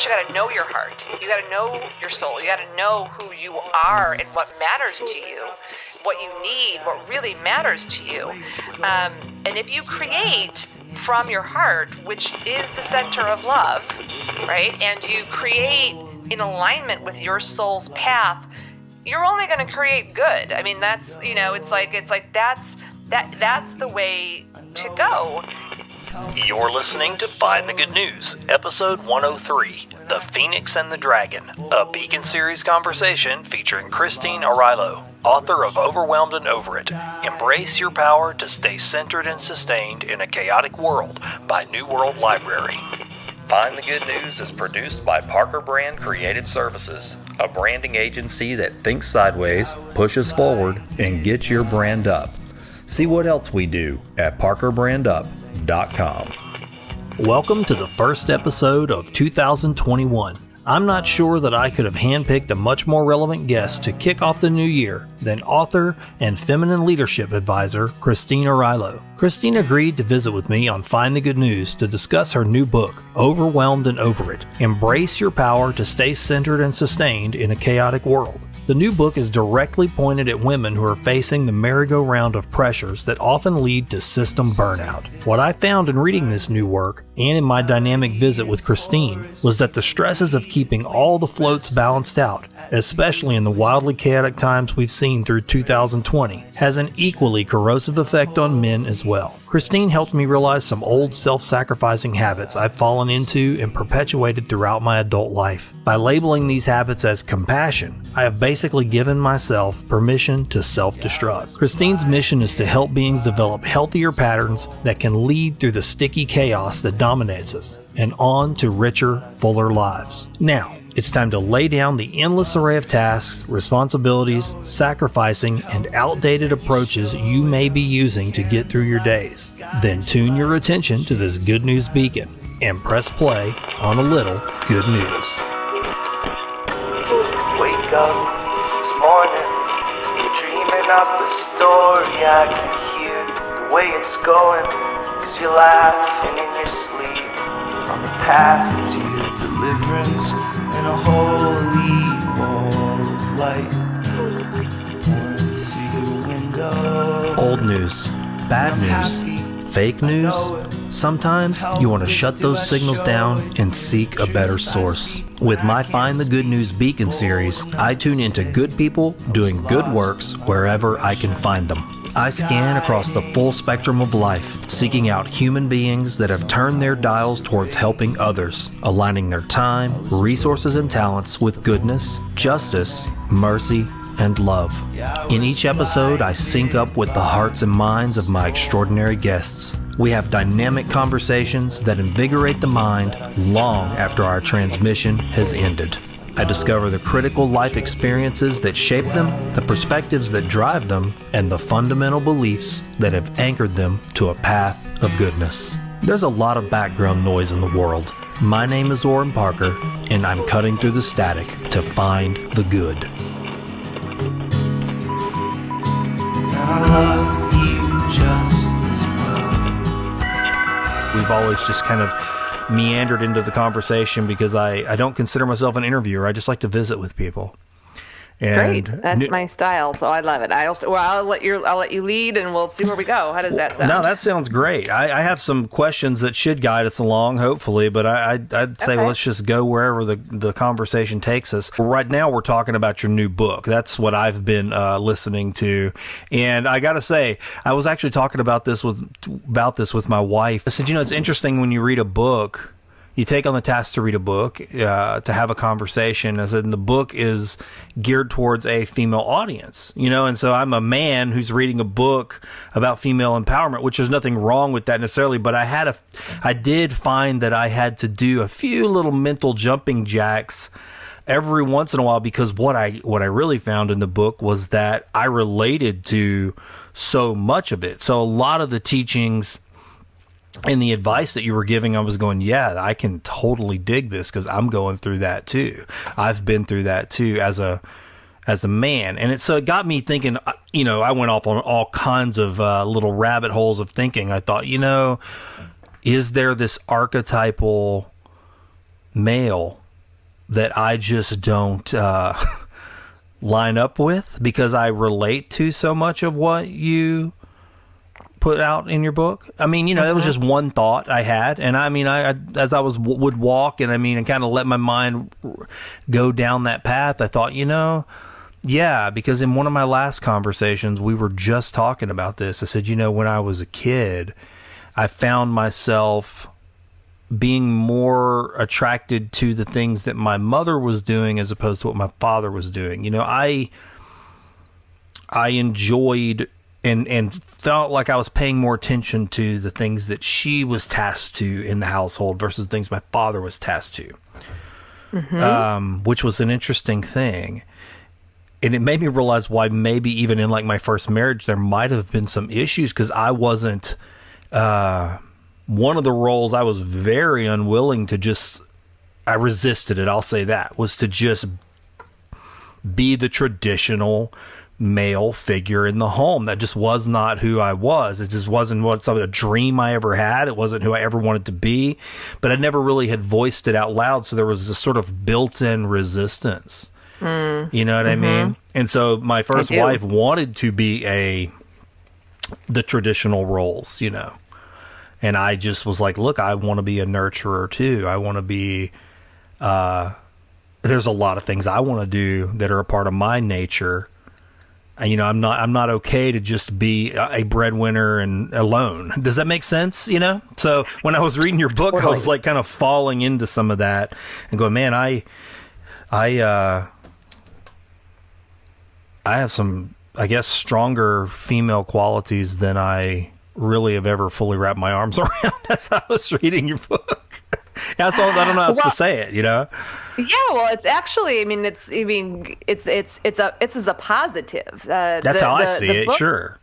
first you got to know your heart. You got to know your soul. You got to know who you are and what matters to you, what you need, what really matters to you. And if you create from your heart, which is the center of love, right? And you create in alignment with your soul's path, you're only going to create good. I mean, that's, it's like that's the way to go. You're listening to Find the Good News, episode 103, The Phoenix and the Dragon, a Beacon Series conversation featuring Christine Arylo, author of Overwhelmed and Over It, Embrace Your Power to Stay Centered and Sustained in a Chaotic World by New World Library. Find the Good News is produced by Parker Brand Creative Services, a branding agency that thinks sideways, pushes forward, and gets your brand up. See what else we do at parkerbrandup.com. Welcome to the first episode of 2021. I'm not sure that I could have handpicked a much more relevant guest to kick off the new year than author and feminine leadership advisor Christine Arylo. Christine agreed to visit with me on Find the Good News to discuss her new book, Overwhelmed and Over It, Embrace Your Power to Stay Centered and Sustained in a Chaotic World. The new book is directly pointed at women who are facing the merry-go-round of pressures that often lead to system burnout. What I found in reading this new work, and in my dynamic visit with Christine, was that the stresses of keeping all the floats balanced out, especially in the wildly chaotic times we've seen through 2020, has an equally corrosive effect on men as well. Christine helped me realize some old self-sacrificing habits I've fallen into and perpetuated throughout my adult life. By labeling these habits as compassion, I have basically given myself permission to self-destruct. Christine's mission is to help beings develop healthier patterns that can lead through the sticky chaos that dominates us and on to richer, fuller lives. Now, it's time to lay down the endless array of tasks, responsibilities, sacrificing, and outdated approaches you may be using to get through your days. Then tune your attention to this good news beacon and press play on a little good news. Wake up this morning, you're dreaming up a story. I can hear the way it's going, 'cause you're laughing in your sleep. On the path to your deliverance in a holy wall of light pouring through your window. Old news, bad news, fake news. Sometimes you want to shut those signals down and seek a better source. With my Find the Good News Beacon series, I tune into good people doing good works wherever I can find them. I scan across the full spectrum of life, seeking out human beings that have turned their dials towards helping others, aligning their time, resources, and talents with goodness, justice, mercy, and love. In each episode, I sync up with the hearts and minds of my extraordinary guests. We have dynamic conversations that invigorate the mind long after our transmission has ended. I discover the critical life experiences that shape them, the perspectives that drive them, and the fundamental beliefs that have anchored them to a path of goodness. There's a lot of background noise in the world. My name is Orrin Parker, and I'm cutting through the static to find the good. I love you just as well. We've always just kind of meandered into the conversation because I don't consider myself an interviewer. I just like to visit with people. And great, that's my style, so I love it. I'll let you lead, and we'll see where we go. How does that sound? No, that sounds great. I have some questions that should guide us along, hopefully, but I'd say, well, let's just go wherever the conversation takes us. Right now, we're talking about your new book. That's what I've been listening to, and I got to say, I was actually talking about this with my wife. I said, it's interesting when you read a book. You take on the task to read a book, to have a conversation. I said, and the book is geared towards a female audience, and so I'm a man who's reading a book about female empowerment, which there's nothing wrong with that necessarily, but I did find that I had to do a few little mental jumping jacks every once in a while, because what I really found in the book was that I related to so much of it. So a lot of the teachings and the advice that you were giving, I was going, yeah, I can totally dig this because I'm going through that too. I've been through that too as a man. And so it got me thinking, I went off on all kinds of little rabbit holes of thinking. I thought, is there this archetypal male that I just don't line up with, because I relate to so much of what you put out in your book. I mean, it was just one thought I had, and I mean, I as I would walk, and I mean, and kind of let my mind go down that path, I thought, yeah, because in one of my last conversations, we were just talking about this. I said, when I was a kid, I found myself being more attracted to the things that my mother was doing as opposed to what my father was doing. I enjoyed and felt like I was paying more attention to the things that she was tasked to in the household versus the things my father was tasked to, which was an interesting thing. And it made me realize why maybe even in like my first marriage, there might have been some issues, because I wasn't, one of the roles I was very unwilling to I resisted it, I'll say that, was to just be the traditional male figure in the home. That just was not who I was. It just wasn't a dream I ever had. It wasn't who I ever wanted to be, but I never really had voiced it out loud. So there was this sort of built-in resistance. You know what I mean? And so my first wife wanted to be the traditional roles, and I just was like, look, I want to be a nurturer too. I want to be, there's a lot of things I want to do that are a part of my nature. And, I'm not okay to just be a breadwinner and alone. Does that make sense? So when I was reading your book, I was like kind of falling into some of that and going, man, I have some, I guess, stronger female qualities than I really have ever fully wrapped my arms around as I was reading your book. That's all. I don't know how else to say it, Yeah, well, it's actually, it's a positive. That's how I see it. Book, sure.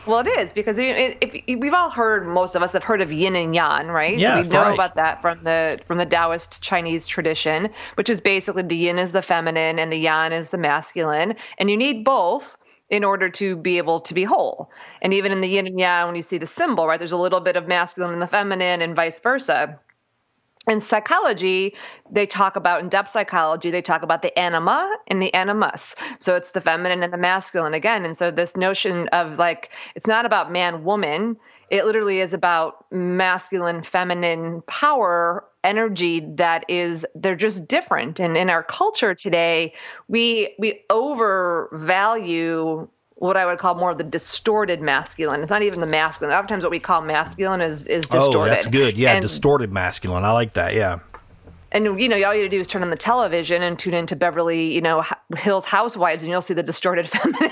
Well, it is, because we've all heard, most of us have heard of yin and yang, right? Yeah, so we know about that from the Taoist Chinese tradition, which is basically the yin is the feminine and the yang is the masculine, and you need both in order to be able to be whole. And even in the yin and yang, when you see the symbol, right, there's a little bit of masculine in the feminine and vice versa. In psychology, they talk about, in depth psychology, they talk about the anima and the animus. So it's the feminine and the masculine again. And so this notion of like, it's not about man, woman. It literally is about masculine, feminine power, energy they're just different. And in our culture today, we overvalue what I would call more of the distorted masculine. It's not even the masculine. Oftentimes what we call masculine is distorted. Oh, that's good. Yeah, distorted masculine. I like that, yeah. And, all you have to do is turn on the television and tune into Beverly, Hills Housewives, and you'll see the distorted feminine,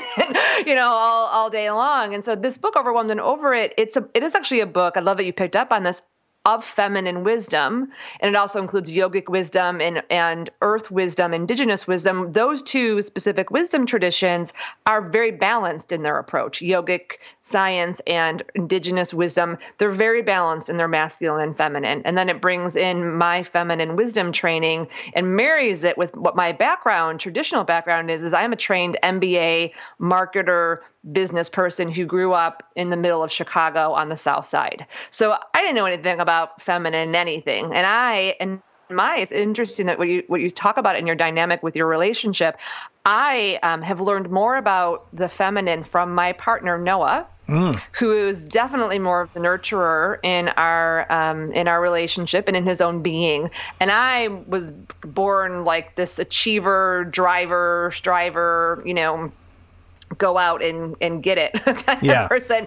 all day long. And so this book, Overwhelmed and Over It, it is actually a book, I love that you picked up on this, of feminine wisdom, and it also includes yogic wisdom and earth wisdom, indigenous wisdom. Those two specific wisdom traditions are very balanced in their approach. Yogic science and indigenous wisdom, they're very balanced in their masculine and feminine. And then it brings in my feminine wisdom training and marries it with what my traditional background is I am a trained MBA marketer, business person who grew up in the middle of Chicago on the South Side. So I didn't know anything about feminine anything. And it's interesting that what you talk about in your dynamic with your relationship, I have learned more about the feminine from my partner, Noah, who is definitely more of the nurturer in our relationship and in his own being. And I was born like this achiever, driver, striver, go out and get it kind of person.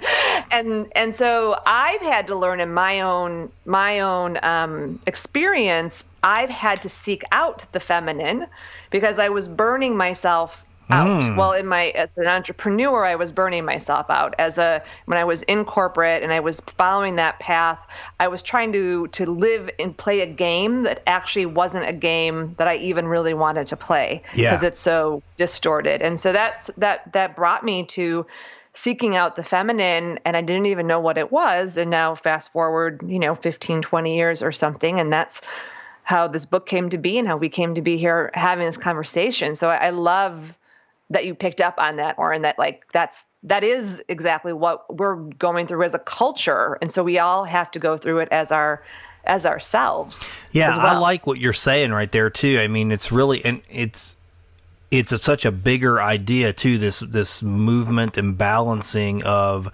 And so I've had to learn in my own experience, I've had to seek out the feminine because I was burning myself out. Well, as an entrepreneur, I was burning myself out. When I was in corporate and I was following that path, I was trying to live and play a game that actually wasn't a game that I even really wanted to play because it's so distorted. And so that brought me to seeking out the feminine, and I didn't even know what it was. And now fast forward, 15, 20 years or something, and that's how this book came to be and how we came to be here having this conversation. So I love that you picked up on that, Oren, that is exactly what we're going through as a culture. And so we all have to go through it as our as ourselves. Yeah, as well. I like what you're saying right there too. I mean, it's really, and it's such a bigger idea too. This movement and balancing of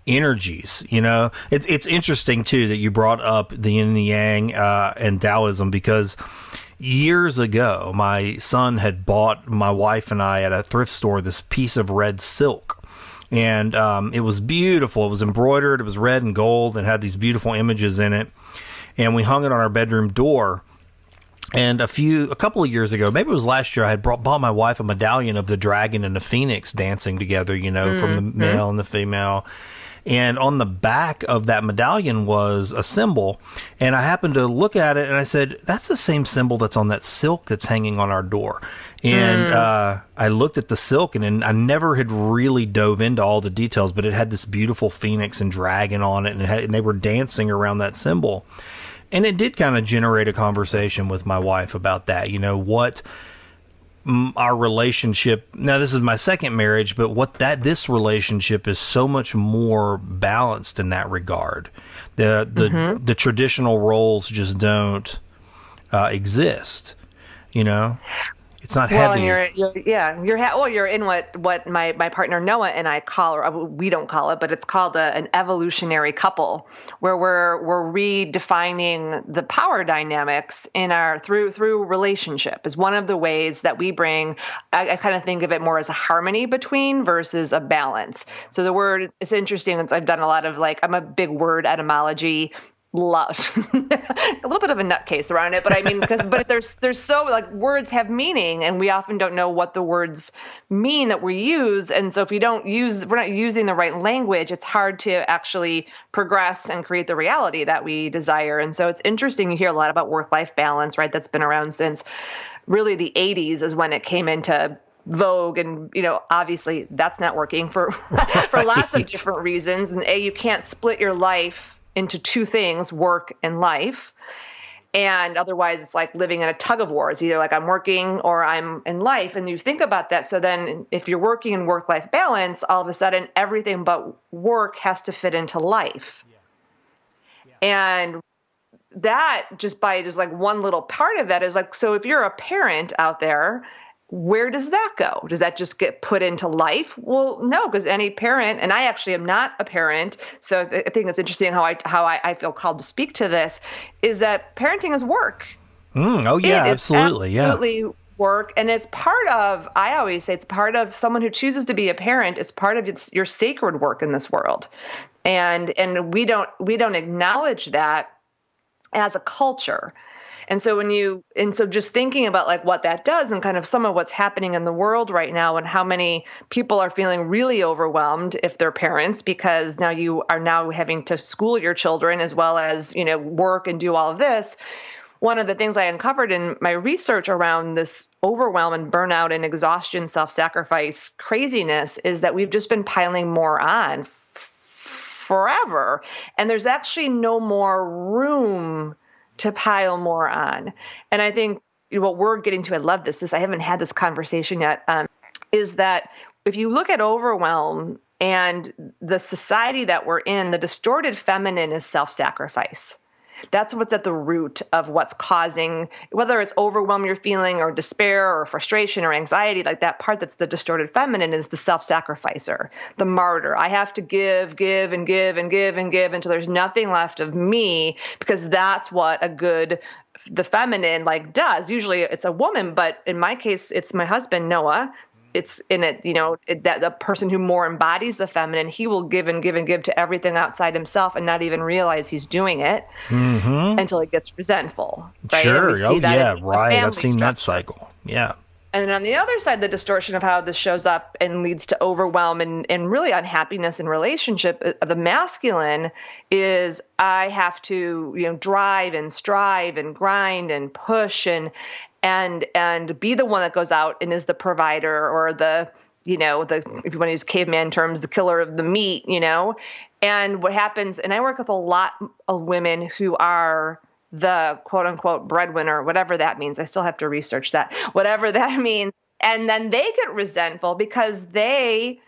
energies. It's interesting too that you brought up the yin and the yang and Taoism, because years ago my son had bought my wife and I at a thrift store this piece of red silk. And it was beautiful. It was embroidered. It was red and gold and had these beautiful images in it. And we hung it on our bedroom door. And a couple of years ago, maybe it was last year, I had bought my wife a medallion of the dragon and the phoenix dancing together, from the male and the female. And on the back of that medallion was a symbol. And I happened to look at it and I said, that's the same symbol that's on that silk that's hanging on our door. And I looked at the silk, and I never had really dove into all the details, but it had this beautiful phoenix and dragon on it, and they were dancing around that symbol. And it did kind of generate a conversation with my wife about that, what our relationship, now this is my second marriage, but this relationship is so much more balanced in that regard. The traditional roles just don't exist, It's not heavy. You're in what my partner Noah and I call, or we don't call it, but it's called an evolutionary couple, where we're redefining the power dynamics in through relationship is one of the ways that we bring. I kind of think of it more as a harmony between versus a balance. So the word, it's interesting. I've done a lot of I'm a big word etymology. Love a little bit of a nutcase around it, but I mean, but there's so words have meaning, and we often don't know what the words mean that we use. And so if we're not using the right language, it's hard to actually progress and create the reality that we desire. And so it's interesting. You hear a lot about work-life balance, right? That's been around since really the 80s is when it came into vogue, and obviously that's not working for for lots of different reasons. And you can't split your life into two things, work and life. And otherwise it's like living in a tug of war. It's either I'm working or I'm in life. And you think about that. So then if you're working in work-life balance, all of a sudden everything but work has to fit into life. And that just one little part of that is so if you're a parent out there, where does that go? Does that just get put into life? Well, no, because any parent, and I actually am not a parent, so I think it's interesting how I feel called to speak to this, is that parenting is work. Oh yeah, absolutely, absolutely work, and it's part of. I always say it's part of someone who chooses to be a parent. It's part of your sacred work in this world, and we don't acknowledge that as a culture. And so just thinking about what that does and kind of some of what's happening in the world right now, and how many people are feeling really overwhelmed if they're parents, because now you are having to school your children as well as, work and do all of this. One of the things I uncovered in my research around this overwhelm and burnout and exhaustion, self-sacrifice craziness is that we've just been piling more on forever. And there's actually no more room to pile more on. And I think what we're getting to, I love this, is I haven't had this conversation yet, is that if you look at overwhelm and the society that we're in, the distorted feminine is self-sacrifice. That's what's at the root of what's causing, whether it's overwhelm you're feeling or despair or frustration or anxiety, that part that's the distorted feminine is the self-sacrificer, the martyr. I have to give and give and give and give until there's nothing left of me, because that's what the feminine does. Usually it's a woman, but in my case, it's my husband, Noah. It's in it, that the person who more embodies the feminine, he will give and give and give to everything outside himself and not even realize he's doing it until it gets resentful. Right? Sure. Oh, yeah. Right. I've seen that cycle. Yeah. And then on the other side, the distortion of how this shows up and leads to overwhelm and really unhappiness in relationship, the masculine is I have to, drive and strive and grind and push and be the one that goes out and is the provider, or the if you want to use caveman terms, the killer of the meat, And what happens, and I work with a lot of women who are the quote unquote breadwinner, whatever that means. I still have to research that, whatever that means. And then they get resentful because they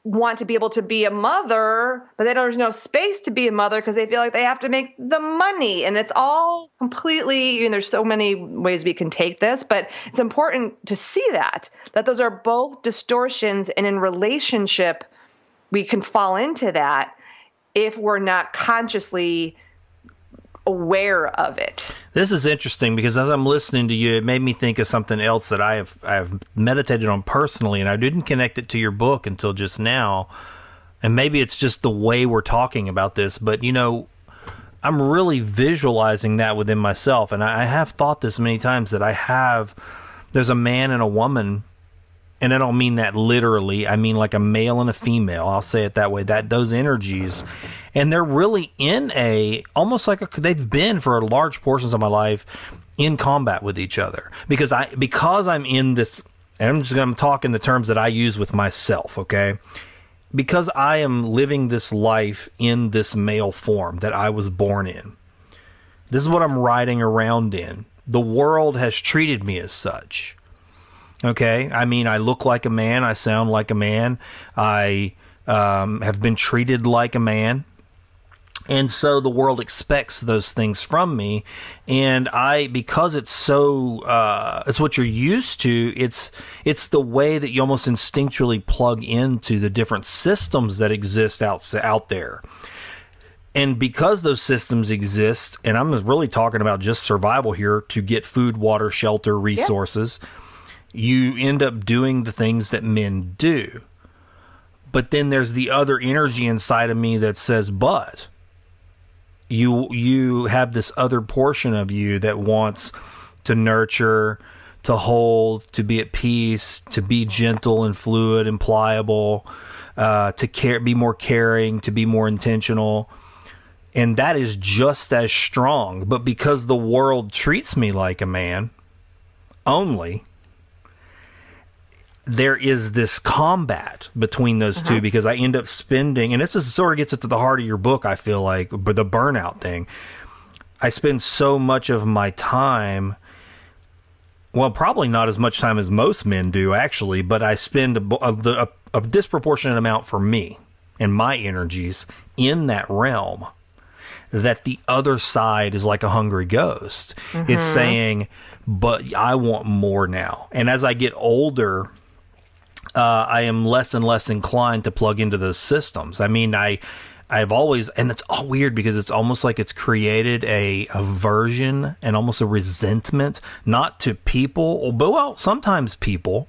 want to be able to be a mother, but there's no space to be a mother because they feel like they have to make the money. And it's all completely, there's so many ways we can take this, but it's important to see that those are both distortions. And in relationship, we can fall into that if we're not consciously aware of it. This is interesting because as I'm listening to you, it made me think of something else that I've meditated on personally, and I didn't connect it to your book until just now. And maybe it's just the way we're talking about this, but I'm really visualizing that within myself. And I have thought this many times that there's a man and a woman. And I don't mean that literally. I mean like a male and a female. I'll say it that way. Those energies, and they're really almost like they've been for large portions of my life in combat with each other. Because I'm in this, and I'm just going to talk in the terms that I use with myself. Okay, because I am living this life in this male form that I was born in. This is what I'm riding around in. The world has treated me as such. Okay, I mean, I look like a man, I sound like a man, I have been treated like a man, and so the world expects those things from me, and because it's so, it's what you're used to, it's the way that you almost instinctually plug into the different systems that exist out there. And because those systems exist, and I'm really talking about just survival here, to get food, water, shelter, resources, you end up doing the things that men do. But then there's the other energy inside of me that says, but you have this other portion of you that wants to nurture, to hold, to be at peace, to be gentle and fluid and pliable, to be more caring, to be more intentional. And that is just as strong. But because the world treats me like a man only, there is this combat between those two, because I end up spending, and this is sort of gets it to the heart of your book, I feel like, but the burnout thing. I spend so much of my time, well, probably not as much time as most men do, actually, but I spend a disproportionate amount for me and my energies in that realm, that the other side is like a hungry ghost. It's saying, but I want more now. And as I get older, I am less and less inclined to plug into those systems. I mean, I've always, and it's all weird because it's almost like it's created a aversion and almost a resentment, not to people, but well, sometimes people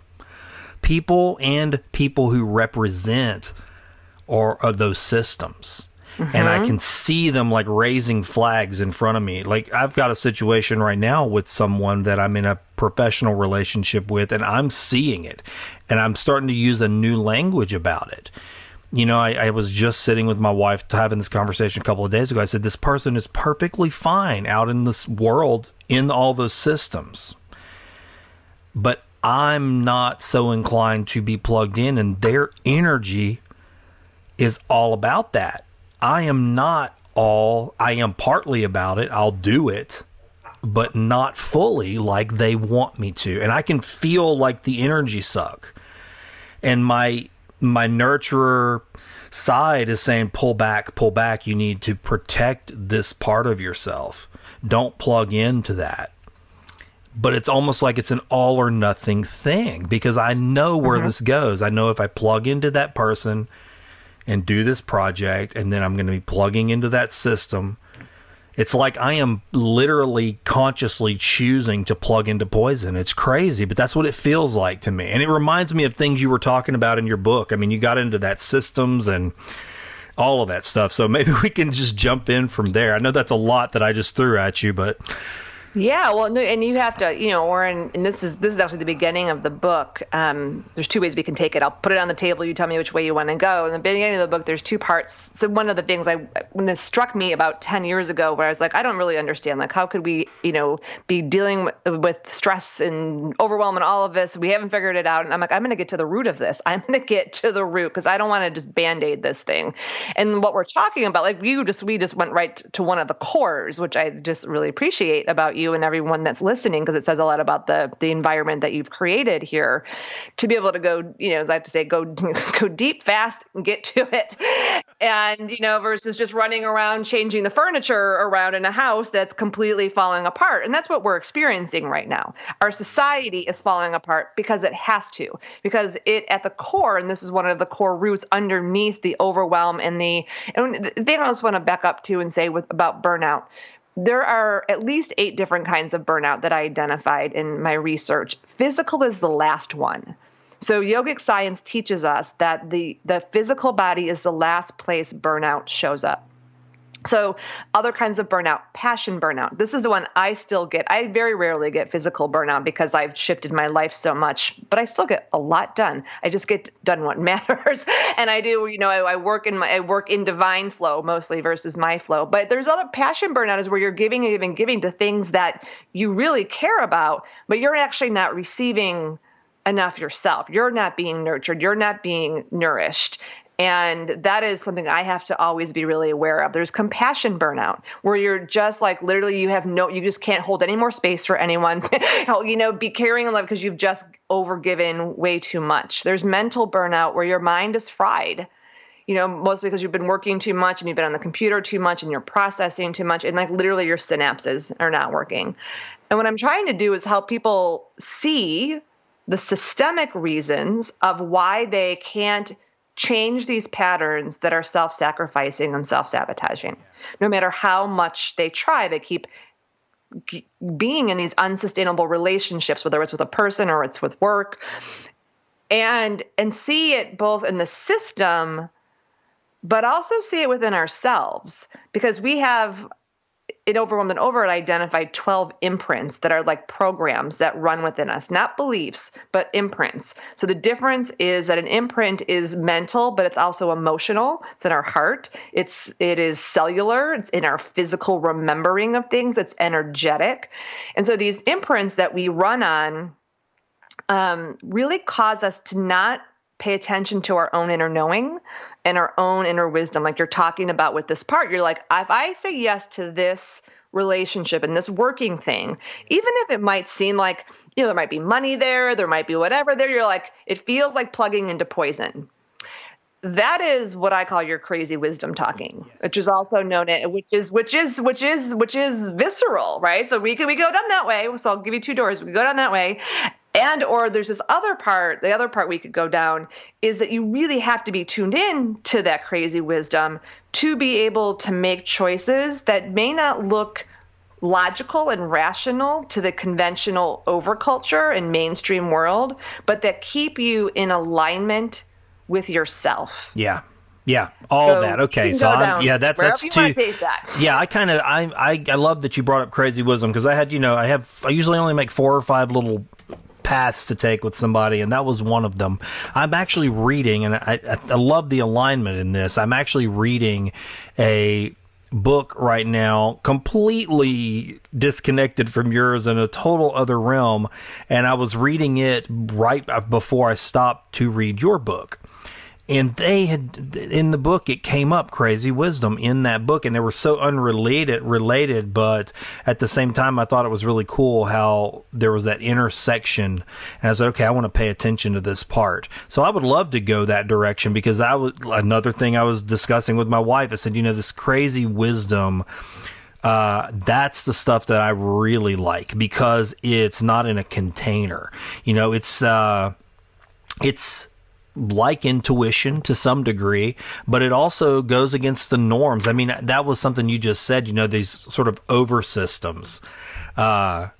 and people who represent or those systems. And I can see them like raising flags in front of me. Like I've got a situation right now with someone that I'm in a professional relationship with, and I'm seeing it, and I'm starting to use a new language about it. I was just sitting with my wife having this conversation a couple of days ago. I said, this person is perfectly fine out in this world in all those systems, but I'm not so inclined to be plugged in, and their energy is all about that. I am partly about it. I'll do it, but not fully like they want me to. And I can feel like the energy suck. And my nurturer side is saying, pull back. You need to protect this part of yourself. Don't plug into that. But it's almost like it's an all or nothing thing, because I know where this goes. I know if I plug into that person and do this project, and then I'm going to be plugging into that system, it's like I am literally consciously choosing to plug into poison. It's crazy, but that's what it feels like to me. And it reminds me of things you were talking about in your book. I mean, you got into that systems and all of that stuff. So maybe we can just jump in from there. I know that's a lot that I just threw at you, but Yeah, well, no, and you have to, and this is actually the beginning of the book. There's two ways we can take it. I'll put it on the table. You tell me which way you want to go. In the beginning of the book, there's two parts. So one of the things when this struck me about 10 years ago, where I was like, I don't really understand. Like, how could we, be dealing with stress and overwhelm and all of this? We haven't figured it out. And I'm like, I'm going to get to the root of this. I'm going to get to the root, because I don't want to just Band-Aid this thing. And what we're talking about, like we just went right to one of the cores, which I just really appreciate about you, you and everyone that's listening, because it says a lot about the environment that you've created here, to be able to go, as I have to say, go deep, fast, and get to it. And, versus just running around changing the furniture around in a house that's completely falling apart. And that's what we're experiencing right now. Our society is falling apart because it has to, because it at the core, and this is one of the core roots underneath the overwhelm and the thing I just want to back up to and say about burnout. There are at least 8 different kinds of burnout that I identified in my research. Physical is the last one. So yogic science teaches us that the physical body is the last place burnout shows up. So other kinds of burnout, passion burnout. This is the one I still get. I very rarely get physical burnout because I've shifted my life so much, but I still get a lot done. I just get done what matters. And I do, I work in divine flow mostly versus my flow. But there's other passion burnout is where you're giving to things that you really care about, but you're actually not receiving enough yourself. You're not being nurtured. You're not being nourished. And that is something I have to always be really aware of. There's compassion burnout, where you're just like literally you just can't hold any more space for anyone, be caring and love because you've just overgiven way too much. There's mental burnout where your mind is fried, mostly because you've been working too much and you've been on the computer too much and you're processing too much and like literally your synapses are not working. And what I'm trying to do is help people see the systemic reasons of why they can't change these patterns that are self-sacrificing and self-sabotaging. No matter how much they try, they keep being in these unsustainable relationships, whether it's with a person or it's with work, and see it both in the system, but also see it within ourselves, because we have it overwhelmed and over it identified 12 imprints that are like programs that run within us, not beliefs, but imprints. So the difference is that an imprint is mental, but it's also emotional. It's in our heart. It is cellular. It's in our physical remembering of things. It's energetic. And so these imprints that we run on really cause us to not pay attention to our own inner knowing and our own inner wisdom. Like you're talking about with this part, you're like, if I say yes to this relationship and this working thing, even if it might seem like, there might be money there might be whatever there, you're like, it feels like plugging into poison. That is what I call your crazy wisdom talking, which is also known as, which is visceral, right? So we go down that way. So I'll give you 2 doors. We go down that way. Or there's this other part, the other part we could go down is that you really have to be tuned in to that crazy wisdom to be able to make choices that may not look logical and rational to the conventional overculture and mainstream world, but that keep you in alignment with yourself. Yeah. Yeah, all that. Okay, so that's too. Yeah, I love that you brought up crazy wisdom, because I usually only make 4 or 5 little paths to take with somebody, and that was one of them. I'm actually reading, and I love the alignment in this. I'm actually reading a book right now, completely disconnected from yours in a total other realm, and I was reading it right before I stopped to read your book. And they had, in the book, it came up, crazy wisdom in that book, and they were so related, but at the same time, I thought it was really cool how there was that intersection, and I was like, okay, I want to pay attention to this part. So I would love to go that direction, because another thing I was discussing with my wife, I said, this crazy wisdom, that's the stuff that I really like, because it's not in a container. It's like intuition to some degree, but it also goes against the norms. I mean, that was something you just said, these sort of over systems. I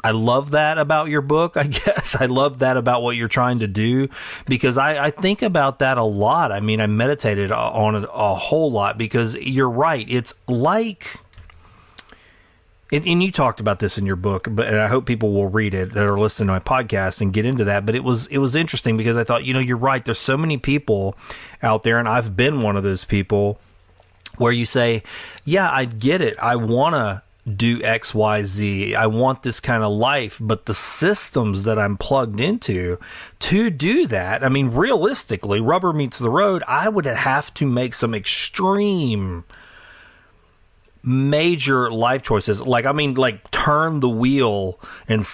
love that about your book, I guess. I love that about what you're trying to do, because I think about that a lot. I mean, I meditated on it a whole lot, because you're right. It's like, and you talked about this in your book, and I hope people will read it that are listening to my podcast and get into that. But it was interesting, because I thought, you're right. There's so many people out there, and I've been one of those people where you say, yeah, I get it. I want to do X, Y, Z. I want this kind of life, but the systems that I'm plugged into to do that, I mean, realistically, rubber meets the road. I would have to make some extreme major life choices. Like, I mean, like turn the wheel and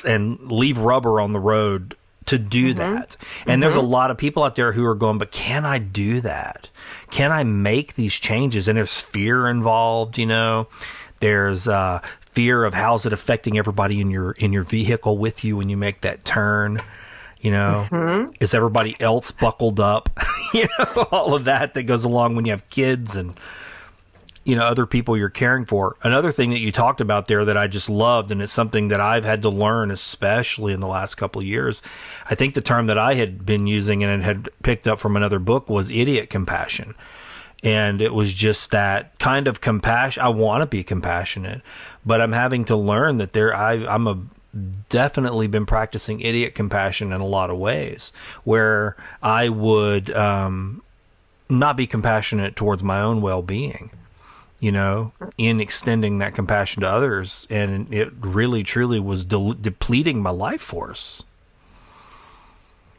leave rubber on the road to do that. And there's a lot of people out there who are going, but can I do that? Can I make these changes? And there's fear involved, you know. There's fear of how's it affecting everybody in your vehicle with you when you make that turn. You know, is everybody else buckled up? You know, all of that goes along when you have kids and, you know, other people you're caring for. Another thing that you talked about there that I just loved, and it's something that I've had to learn, especially in the last couple of years. I think the term that I had been using and had picked up from another book was idiot compassion. And it was just that kind of compassion. I want to be compassionate, but I'm having to learn that I'm definitely been practicing idiot compassion in a lot of ways, where I would not be compassionate towards my own well-being, you know, in extending that compassion to others. And it really, truly was depleting my life force.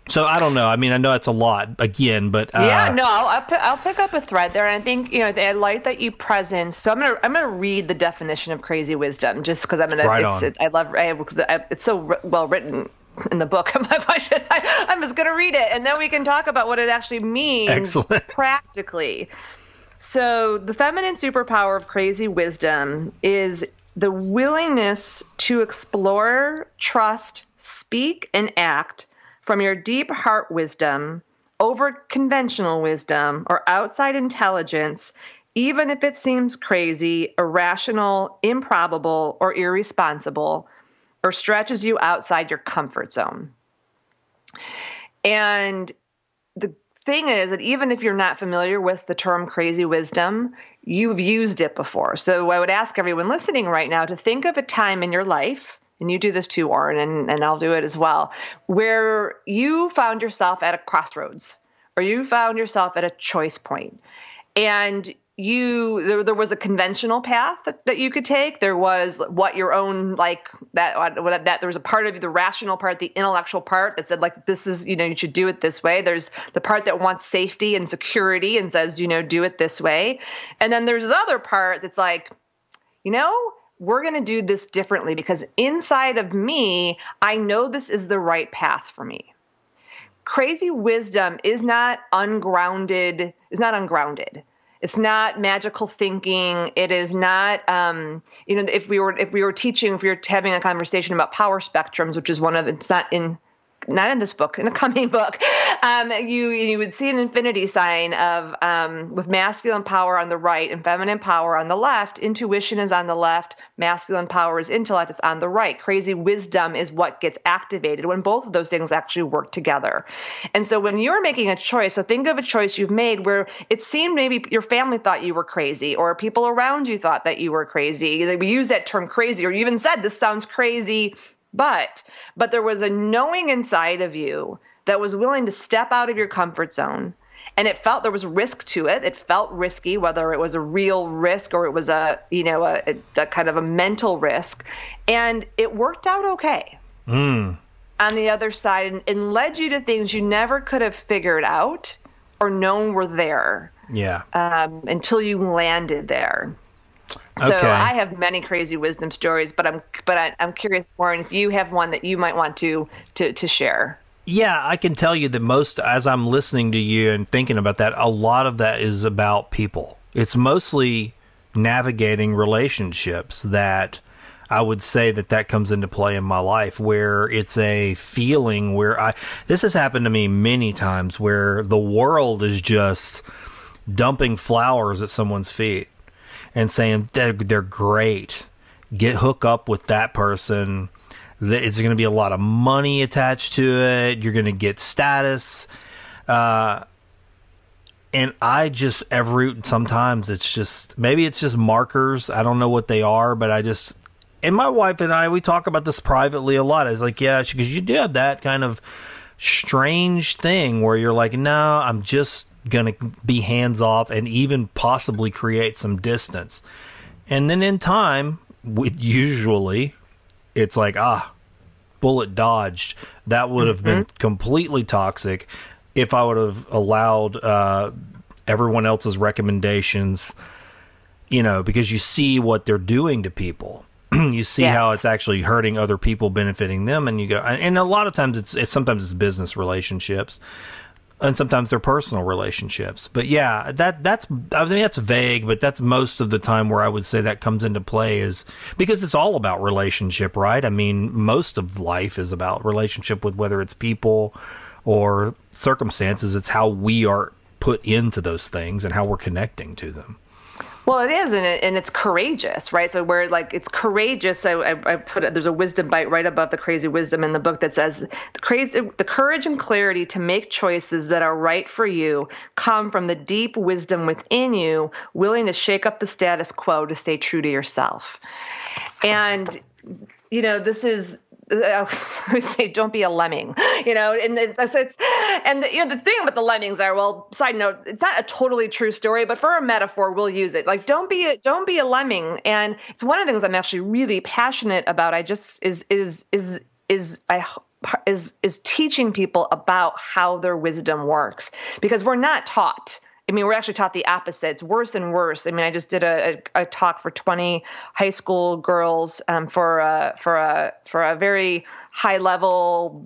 So I don't know. I mean, I know it's a lot again, but I'll pick up a thread there, and I think, you know, I like that you present. So I'm gonna read the definition of crazy wisdom just because I'm gonna. It's so well written in the book. I'm like, why should I'm just gonna read it, and then we can talk about what it actually means practically. So the feminine superpower of crazy wisdom is the willingness to explore, trust, speak, and act from your deep heart wisdom over conventional wisdom or outside intelligence, even if it seems crazy, irrational, improbable, or irresponsible, or stretches you outside your comfort zone. And the thing is that even if you're not familiar with the term crazy wisdom, you've used it before. So I would ask everyone listening right now to think of a time in your life, and you do this too, Warren, and I'll do it as well, where you found yourself at a crossroads, or you found yourself at a choice point, and there was a conventional path that you could take. There was what your own, like that there was a part of the rational part, the intellectual part that said, like, this is, you know, you should do it this way. There's the part that wants safety and security and says, you know, do it this way. And then there's this other part that's like, you know, we're going to do this differently because inside of me, I know this is the right path for me. Crazy wisdom is not ungrounded. It's not magical thinking. It is not, you know, if we were having a conversation about power spectrums, which is it's not in this book, in a coming book, you would see an infinity sign of with masculine power on the right and feminine power on the left. Intuition is on the left. Masculine power is intellect. It's on the right. Crazy wisdom is what gets activated when both of those things actually work together. And so when you're making a choice, so think of a choice you've made where it seemed maybe your family thought you were crazy, or people around you thought that you were crazy. We use that term crazy, or you even said, this sounds crazy. But there was a knowing inside of you that was willing to step out of your comfort zone. And it felt there was risk to it. It felt risky, whether it was a real risk or it was a kind of a mental risk. And it worked out okay on the other side, and led you to things you never could have figured out or known were there. Yeah. Until you landed there. So okay. I have many crazy wisdom stories, but I'm curious, Warren, if you have one that you might want to share. Yeah, I can tell you that as I'm listening to you and thinking about that, a lot of that is about people. It's mostly navigating relationships that I would say that comes into play in my life, where it's a feeling where this has happened to me many times, where the world is just dumping flowers at someone's feet and saying they're great. Hook up with that person. It's going to be a lot of money attached to it. You're going to get status. And sometimes it's just, maybe it's just markers. I don't know what they are, but and my wife and I, we talk about this privately a lot. It's like, yeah, because you do have that kind of strange thing where you're like, no, I'm just going to be hands off and even possibly create some distance. And then in time, usually it's like, bullet dodged. That would have been completely toxic if I would have allowed everyone else's recommendations because you see what they're doing to people. You see how it's actually hurting other people, benefiting them, and you go, and a lot of times it's sometimes it's business relationships, and sometimes they're personal relationships. But yeah, that's vague, but that's most of the time where I would say that comes into play, is because it's all about relationship, right? I mean, most of life is about relationship, with whether it's people or circumstances. It's how we are put into those things and how we're connecting to them. Well, it is, and it's courageous, right? So where it's courageous, I put it, there's a wisdom bite right above the crazy wisdom in the book that says the courage and clarity to make choices that are right for you come from the deep wisdom within you, willing to shake up the status quo to stay true to yourself. And this is, I always say, don't be a lemming, and the thing about the lemmings are, well, side note, it's not a totally true story, but for a metaphor, we'll use it. Like, don't be a lemming. And it's one of the things I'm actually really passionate about. I just is teaching people about how their wisdom works, because we're not taught. I mean, we're actually taught the opposite. It's worse and worse. I mean, I just did a talk for 20 high school girls for a very high level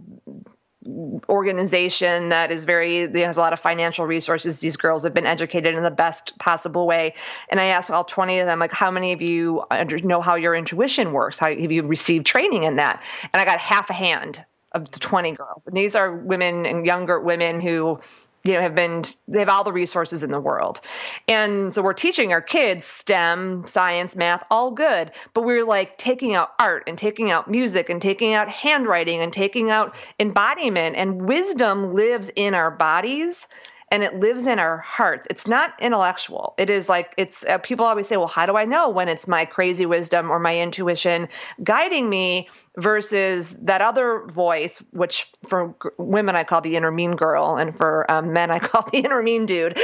organization that has a lot of financial resources. These girls have been educated in the best possible way. And I asked all 20 of them, like, how many of you know how your intuition works? How have you received training in that? And I got half a hand of the 20 girls. And these are women and younger women who they have all the resources in the world. And so we're teaching our kids STEM, science, math, all good. But we're like taking out art and taking out music and taking out handwriting and taking out embodiment. And wisdom lives in our bodies and it lives in our hearts. It's not intellectual. It is people always say, well, how do I know when it's my crazy wisdom or my intuition guiding me versus that other voice, which for women I call the inner mean girl, and for men I call the inner mean dude.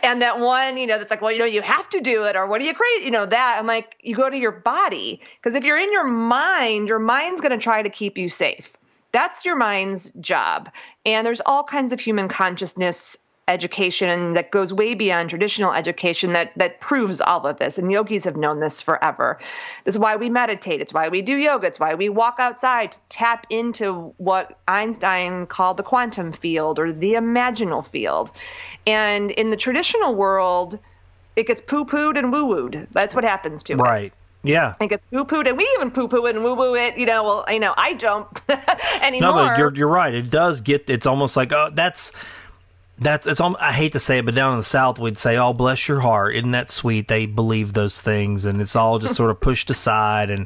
And that one, that's like, well, you have to do it, or what are you crazy? That I'm like, you go to your body, because if you're in your mind's going to try to keep you safe. That's your mind's job. And there's all kinds of human consciousness education that goes way beyond traditional education that proves all of this. And yogis have known this forever. This is why we meditate. It's why we do yoga. It's why we walk outside to tap into what Einstein called the quantum field or the imaginal field. And in the traditional world, it gets poo-pooed and woo-wooed. That's what happens to it. Right. Yeah. It gets poo-pooed, and we even poo-poo it and woo-woo it. I don't anymore. No, but you're right. It does get, it's almost like, oh, I hate to say it, but down in the South, we'd say, oh, bless your heart. Isn't that sweet? They believe those things, and it's all just sort of pushed aside, and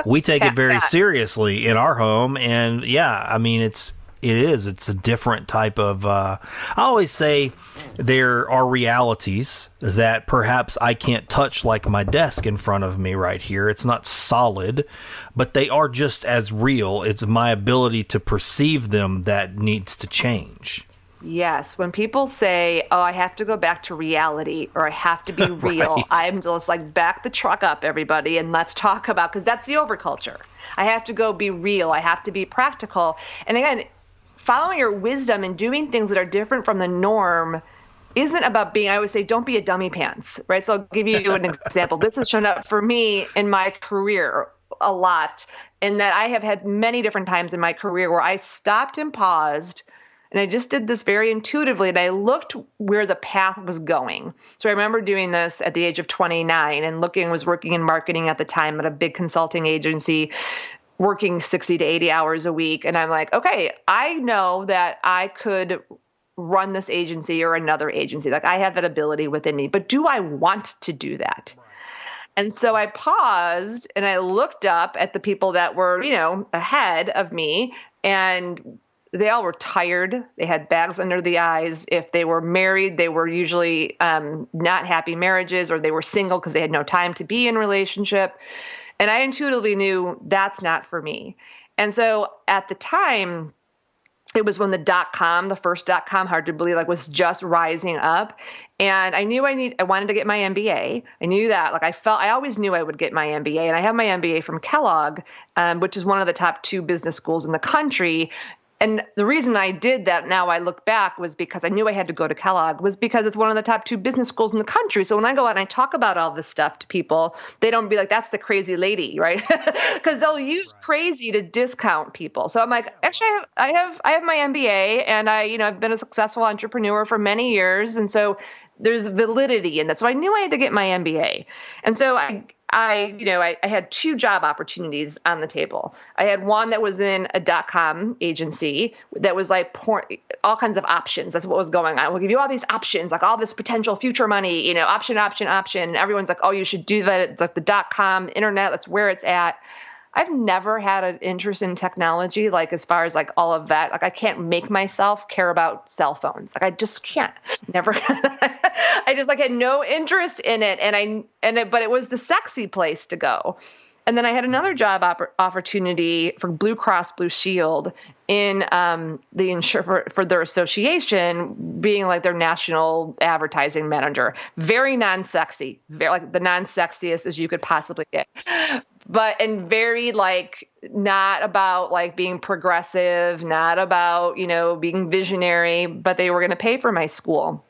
we take it very seriously in our home. And yeah, I mean, it's a different type of, I always say there are realities that perhaps I can't touch, like my desk in front of me right here. It's not solid, but they are just as real. It's my ability to perceive them that needs to change. Yes. When people say, oh, I have to go back to reality, or I have to be real, Right. I'm just like, back the truck up, everybody, and let's talk about, because that's the overculture. I have to go be real. I have to be practical. And again, following your wisdom and doing things that are different from the norm isn't about being, I always say, don't be a dummy pants, right? So I'll give you an example. This has shown up for me in my career a lot, in that I have had many different times in my career where I stopped and paused. And I just did this very intuitively, and I looked where the path was going. So I remember doing this at the age of 29 and was working in marketing at the time at a big consulting agency, working 60 to 80 hours a week. And I'm like, okay, I know that I could run this agency or another agency. Like, I have that ability within me, but do I want to do that? Right. And so I paused and I looked up at the people that were, ahead of me, and they all were tired. They had bags under the eyes. If they were married, they were usually not happy marriages, or they were single because they had no time to be in a relationship. And I intuitively knew that's not for me. And so at the time, it was when the first .com, hard to believe, was just rising up. And I knew I wanted to get my MBA. I knew that. I always knew I would get my MBA. And I have my MBA from Kellogg, which is one of the top 2 business schools in the country. And the reason I did that, now I look back, was because I knew I had to go to Kellogg, was because it's one of the top 2 business schools in the country. So when I go out and I talk about all this stuff to people, they don't be like, that's the crazy lady, right? Because they'll use crazy to discount people. So I'm like, actually, I have my MBA, and I've been a successful entrepreneur for many years. And so there's validity in that. So I knew I had to get my MBA. And so I had 2 job opportunities on the table. I had one that was in a .com agency that was like all kinds of options. That's what was going on. We'll give you all these options, like all this potential future money, option. Everyone's like, oh, you should do that. It's like the .com internet. That's where it's at. I've never had an interest in technology, like as far as like all of that. Like I can't make myself care about cell phones. Like I just can't. Never. I just had no interest in it, but it was the sexy place to go. And then I had another job opportunity for Blue Cross Blue Shield in for their association, being like their national advertising manager. Very non-sexy, very like the non-sexiest as you could possibly get. And very like not about like being progressive, not about, being visionary, but they were going to pay for my school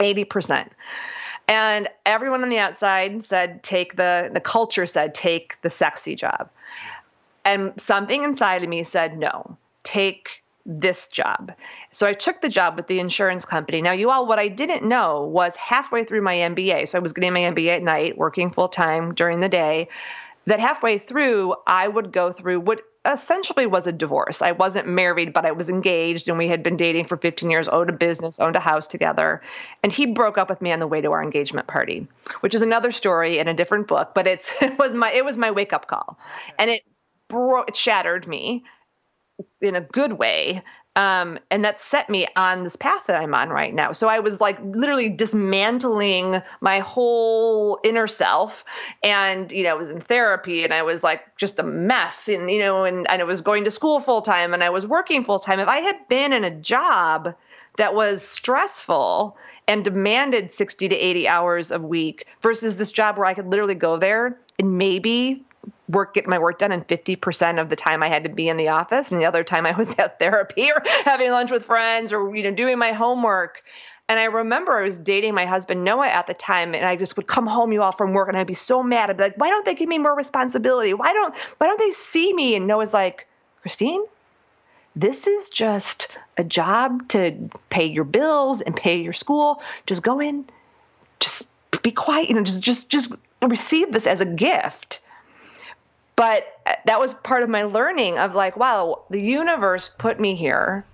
80%. And everyone on the outside said, the culture said, take the sexy job. And something inside of me said, no, take this job. So I took the job with the insurance company. Now, you all, what I didn't know was halfway through my MBA, so I was getting my MBA at night, working full time during the day, that halfway through, I would go through what essentially was a divorce. I wasn't married, but I was engaged, and we had been dating for 15 years, owned a business, owned a house together. And he broke up with me on the way to our engagement party, which is another story in a different book, but it was my wake up call. And it shattered me in a good way. And that set me on this path that I'm on right now. So I was like literally dismantling my whole inner self, and, I was in therapy, and I was like just a mess, and, and I was going to school full time, and I was working full time. If I had been in a job that was stressful and demanded 60 to 80 hours a week versus this job where I could literally go there and maybe get my work done in 50% of the time I had to be in the office, and the other time I was at therapy or having lunch with friends or, doing my homework. And I remember I was dating my husband, Noah, at the time, and I just would come home, from work, and I'd be so mad. I'd be like, why don't they give me more responsibility? Why don't they see me? And Noah's like, Christine, this is just a job to pay your bills and pay your school. Just go in, just be quiet, just receive this as a gift. But that was part of my learning of like, wow, the universe put me here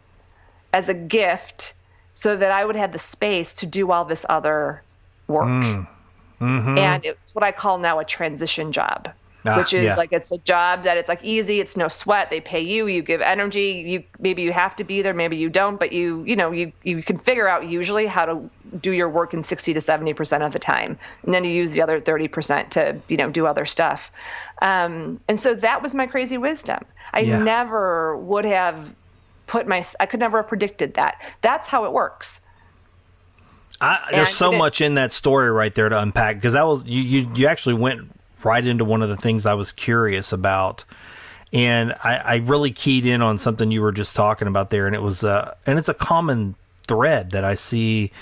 as a gift so that I would have the space to do all this other work. Mm-hmm. And it's what I call now a transition job, which is like, it's a job that it's like easy. It's no sweat. They pay you, you give energy. Maybe you have to be there. Maybe you don't, but you can figure out usually how to do your work in 60 to 70% of the time. And then you use the other 30% to, do other stuff. And so that was my crazy wisdom. I never would have I could never have predicted that. That's how it works. There's so much in that story right there to unpack, because that was, you actually went right into one of the things I was curious about. And I really keyed in on something you were just talking about there. And it was, and it's a common thread that I see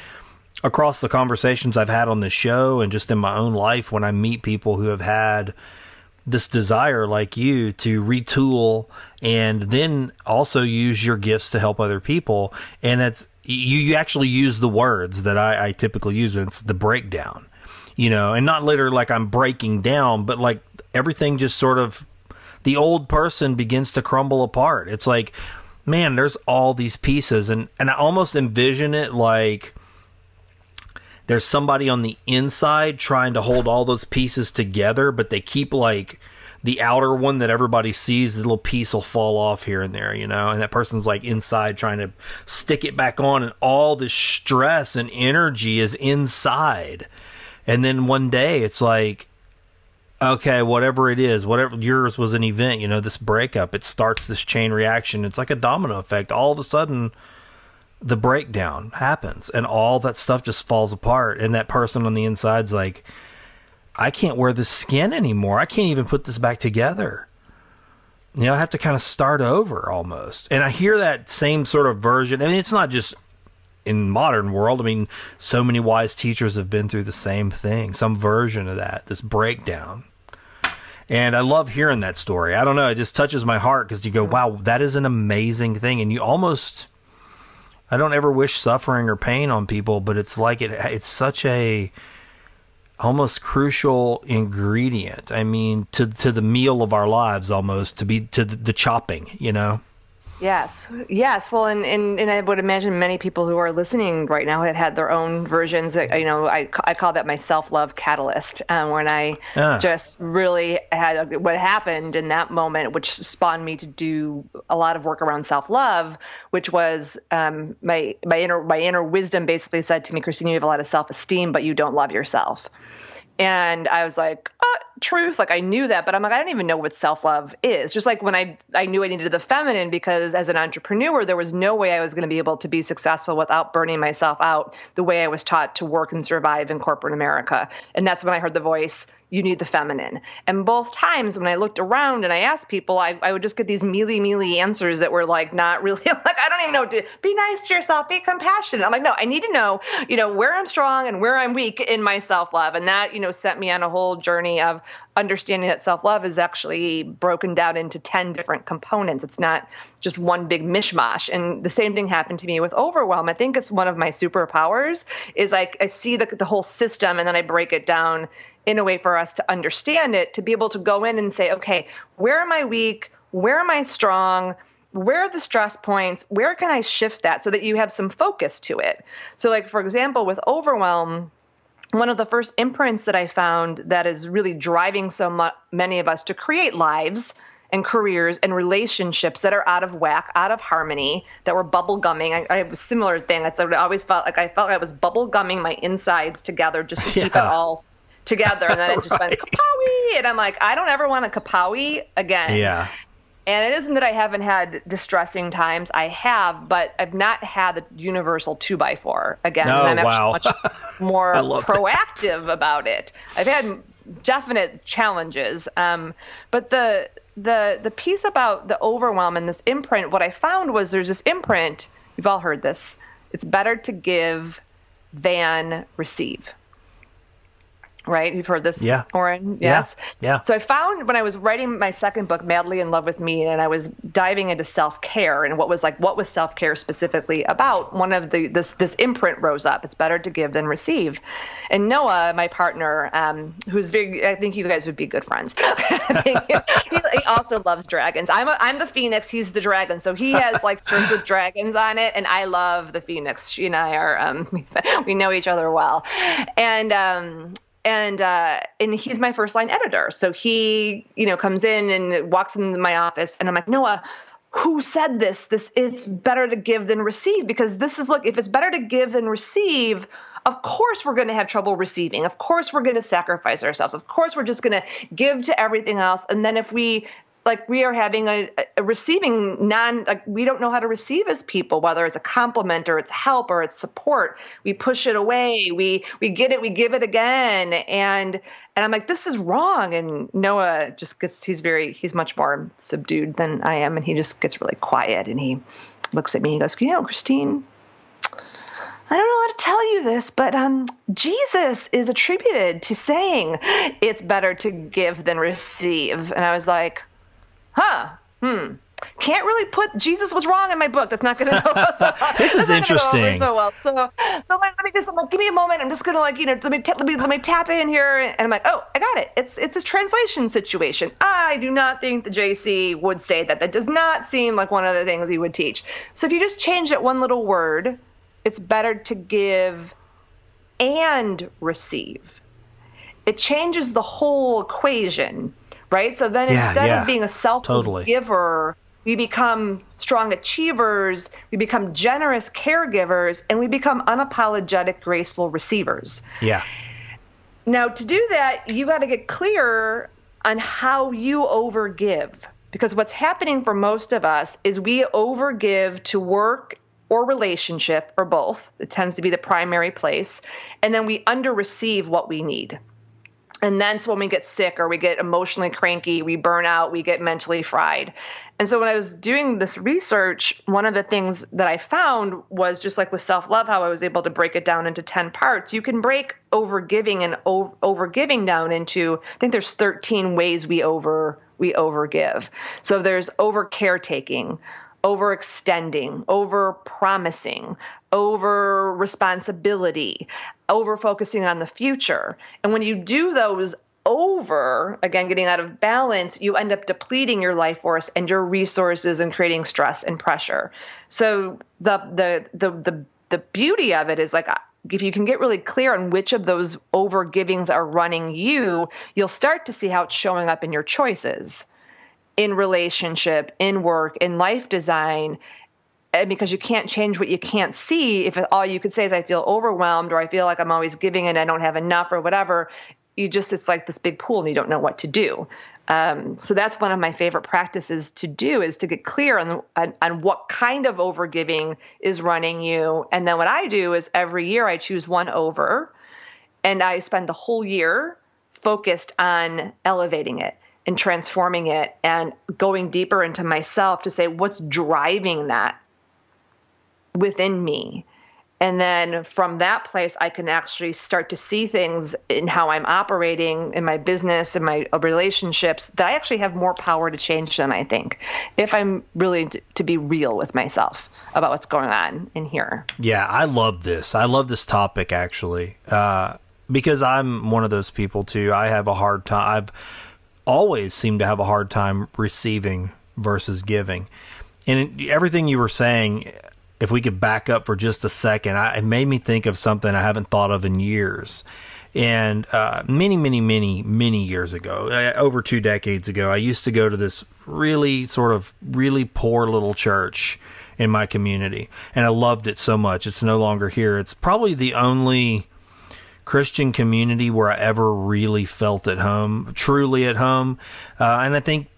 across the conversations I've had on this show and just in my own life when I meet people who have had this desire like you to retool and then also use your gifts to help other people. And it's, you actually use the words that I typically use. It's the breakdown, and not literally like I'm breaking down, but like everything just sort of, the old person begins to crumble apart. It's like, man, there's all these pieces. And I almost envision it like there's somebody on the inside trying to hold all those pieces together, but they keep like the outer one that everybody sees, the little piece will fall off here and there, and that person's like inside trying to stick it back on, and all this stress and energy is inside. And then one day it's like, okay, whatever it is, whatever, yours was an event, this breakup, it starts this chain reaction. It's like a domino effect. All of a sudden, the breakdown happens and all that stuff just falls apart. And that person on the inside's like, I can't wear this skin anymore. I can't even put this back together. I have to kind of start over almost. And I hear that same sort of version. I mean, it's not just in modern world. I mean, so many wise teachers have been through the same thing, some version of that, this breakdown. And I love hearing that story. I don't know. It just touches my heart because you go, wow, that is an amazing thing. And you almost, I don't ever wish suffering or pain on people, but it's like it's such a almost crucial ingredient. I mean, to the meal of our lives almost, to the chopping, Yes. Well, and I would imagine many people who are listening right now had their own versions. I call that my self-love catalyst, when I just really had what happened in that moment, which spawned me to do a lot of work around self-love, which was my inner wisdom basically said to me, Christine, you have a lot of self-esteem, but you don't love yourself. And I was like, truth, like I knew that, but I'm like, I don't even know what self-love is. Just like when I knew I needed the feminine, because as an entrepreneur, there was no way I was going to be able to be successful without burning myself out the way I was taught to work and survive in corporate America. And that's when I heard the voice, you need the feminine. And both times when I looked around and I asked people, I would just get these mealy answers that were like, not really, like, I don't even know, be nice to yourself, be compassionate. I'm like, no, I need to know, where I'm strong and where I'm weak in my self-love. And that, sent me on a whole journey of understanding that self-love is actually broken down into 10 different components. It's not just one big mishmash. And the same thing happened to me with overwhelm. I think it's one of my superpowers is like, I see the whole system and then I break it down in a way for us to understand it, to be able to go in and say, okay, where am I weak? Where am I strong? Where are the stress points? Where can I shift that so that you have some focus to it? So like, for example, with overwhelm, one of the first imprints that I found that is really driving many of us to create lives and careers and relationships that are out of whack, out of harmony, that were bubble gumming. I have a similar thing. I always felt like I was bubble gumming my insides together just to keep it all together. And then it just went kapowie. And I'm like, I don't ever want to kapowie again. Yeah. And it isn't that I haven't had distressing times. I have, but I've not had the universal 2x4 again. Oh, and I'm wow. actually much more proactive about it. I've had definite challenges. But the piece about the overwhelm and this imprint, what I found was there's this imprint, you've all heard this, it's better to give than receive. Right? You've heard this, Oren? Yes? Yeah. So I found when I was writing my second book, Madly in Love with Me, and I was diving into self-care and what was self-care specifically about, one of this imprint rose up. It's better to give than receive. And Noah, my partner, who's I think you guys would be good friends. He also loves dragons. I'm the phoenix. He's the dragon. So he has like shirts with dragons on it. And I love the phoenix. She and I are, we know each other well. And he's my first line editor. So he, comes in and walks into my office and I'm like, Noah, who said this? It's better to give than receive, because if it's better to give than receive, of course we're going to have trouble receiving. Of course we're going to sacrifice ourselves. Of course we're just going to give to everything else. And then if we are having a receiving we don't know how to receive as people, whether it's a compliment or it's help or it's support. We push it away. We get it. We give it again. And I'm like, this is wrong. And Noah just he's much more subdued than I am. And he just gets really quiet and he looks at me and he goes, Christine, I don't know how to tell you this, but Jesus is attributed to saying it's better to give than receive. And I was like, can't really put Jesus was wrong in my book. That's not going to go so This is interesting. So well. So let me just give me a moment. I'm just going to let me tap in here. And I'm like, oh, I got it. It's a translation situation. I do not think the JC would say that. That does not seem like one of the things he would teach. So if you just change that one little word, it's better to give and receive. It changes the whole equation. Right? So then instead of being a selfless giver, we become strong achievers, we become generous caregivers, and we become unapologetic, graceful receivers. Yeah. Now, to do that, you got to get clear on how you overgive. Because what's happening for most of us is we overgive to work or relationship or both. It tends to be the primary place. And then we underreceive what we need. And that's when we get sick or we get emotionally cranky, we burn out, we get mentally fried. And so when I was doing this research, one of the things that I found was just like with self-love, how I was able to break it down into 10 parts. You can break overgiving and overgiving down into, I think there's 13 ways we overgive. So there's over caretaking, overextending, over promising, over responsibility, over focusing on the future. And when you do those over, again, getting out of balance, you end up depleting your life force and your resources and creating stress and pressure. So the beauty of it is like, if you can get really clear on which of those overgivings are running you, you'll start to see how it's showing up in your choices, in relationship, in work, in life design. And because you can't change what you can't see, if all you could say is I feel overwhelmed or I feel like I'm always giving and I don't have enough or whatever, it's like this big pool and you don't know what to do. So that's one of my favorite practices to do, is to get clear on what kind of overgiving is running you. And then what I do is every year I choose one over and I spend the whole year focused on elevating it and transforming it and going deeper into myself to say, what's driving that within me? And then from that place, I can actually start to see things in how I'm operating in my business and my relationships that I actually have more power to change them, I think, if I'm really to be real with myself about what's going on in here. Yeah, I love this. I love this topic, actually, because I'm one of those people, too. I have a hard time. I've always seemed to have a hard time receiving versus giving. And everything you were saying, if we could back up for just a second, it made me think of something I haven't thought of in years. And many years ago, over 2 decades ago, I used to go to this really poor little church in my community. And I loved it so much. It's no longer here. It's probably the only Christian community where I ever really felt at home, truly at home. And I think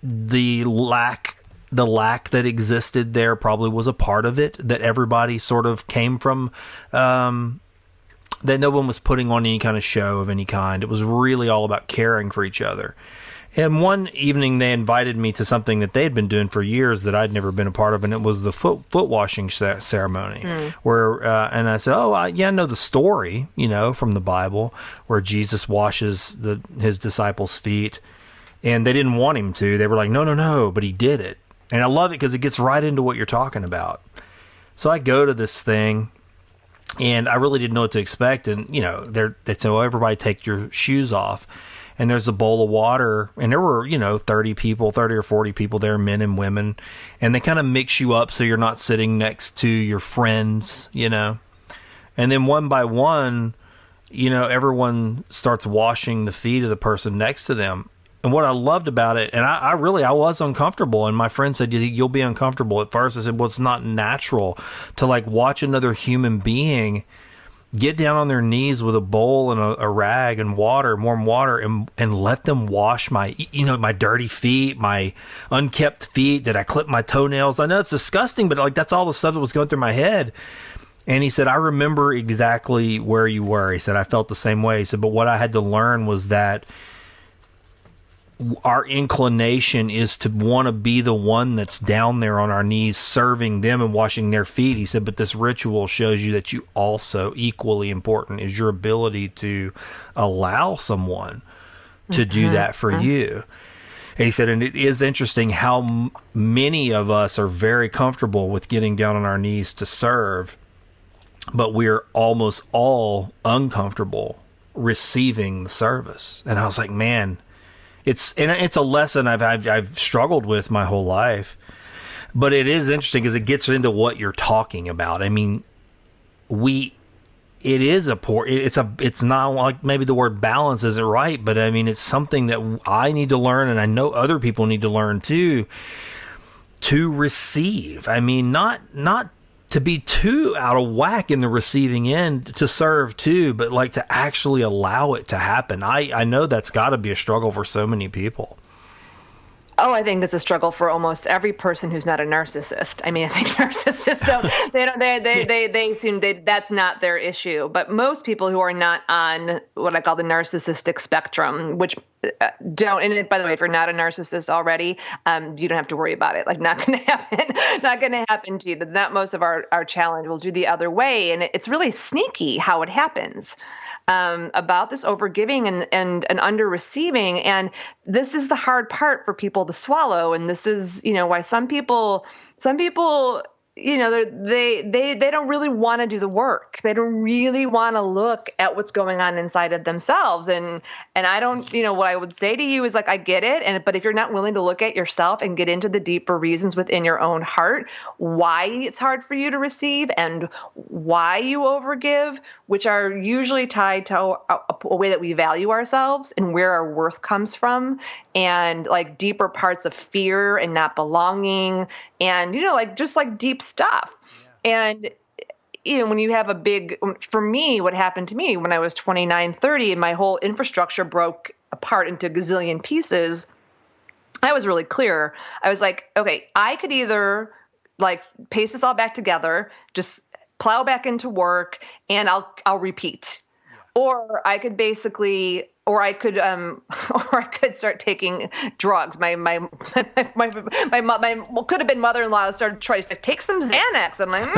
the lack that existed there probably was a part of it, that everybody sort of came from, that no one was putting on any kind of show of any kind. It was really all about caring for each other. And one evening they invited me to something that they had been doing for years that I'd never been a part of, and it was the foot washing ceremony. Where and I said, I know the story, from the Bible, where Jesus washes his disciples' feet, and they didn't want him to. They were like, no, but he did it. And I love it because it gets right into what you're talking about. So I go to this thing, and I really didn't know what to expect. And, they say, well, everybody take your shoes off. And there's a bowl of water, and there were, 30 or 40 people there, men and women. And they kind of mix you up so you're not sitting next to your friends, And then one by one, everyone starts washing the feet of the person next to them. And what I loved about it, and I was uncomfortable, and my friend said, you'll be uncomfortable at first. I said, well, it's not natural to watch another human being get down on their knees with a bowl and a rag and warm water, and let them wash my dirty feet, my unkept feet. Did I clip my toenails? I know it's disgusting, but that's all the stuff that was going through my head. And he said, I remember exactly where you were. He said, I felt the same way. He said, but what I had to learn was that our inclination is to want to be the one that's down there on our knees serving them and washing their feet. He said, but this ritual shows you that you also, equally important, is your ability to allow someone to do that for you. And he said, and it is interesting how many of us are very comfortable with getting down on our knees to serve, but we're almost all uncomfortable receiving the service. And I was like, man, it's a lesson I've struggled with my whole life, but it is interesting because it gets into what you're talking about. I mean, it's not like, maybe the word balance isn't right, but I mean, it's something that I need to learn, and I know other people need to learn too, to receive. I mean, not to be too out of whack in the receiving end, to serve too, but to actually allow it to happen. I know that's got to be a struggle for so many people. Oh, I think it's a struggle for almost every person who's not a narcissist. I mean, I think narcissists that's not their issue. But most people who are not on what I call the narcissistic spectrum, which don't, and by the way, if you're not a narcissist already, you don't have to worry about it. Like, not going to happen, not going to happen to you. That's not most of our challenge. We'll do the other way. And it's really sneaky how it happens. About this overgiving and under receiving. And this is the hard part for people to swallow. And this is, why some people, they don't really want to do the work. They don't really want to look at what's going on inside of themselves. And I don't, what I would say to you is like, I get it. But if you're not willing to look at yourself and get into the deeper reasons within your own heart, why it's hard for you to receive and why you overgive, which are usually tied to a way that we value ourselves and where our worth comes from, and like deeper parts of fear and not belonging, and just like deep stuff. Yeah. And when you have for me, what happened to me when I was 29, 30, and my whole infrastructure broke apart into gazillion pieces, I was really clear. I was like, okay, I could either like pace this all back together, just plow back into work, and I'll repeat. Yeah. Or I could start taking drugs. My could have been mother-in-law started trying to say, take some Xanax. I'm like,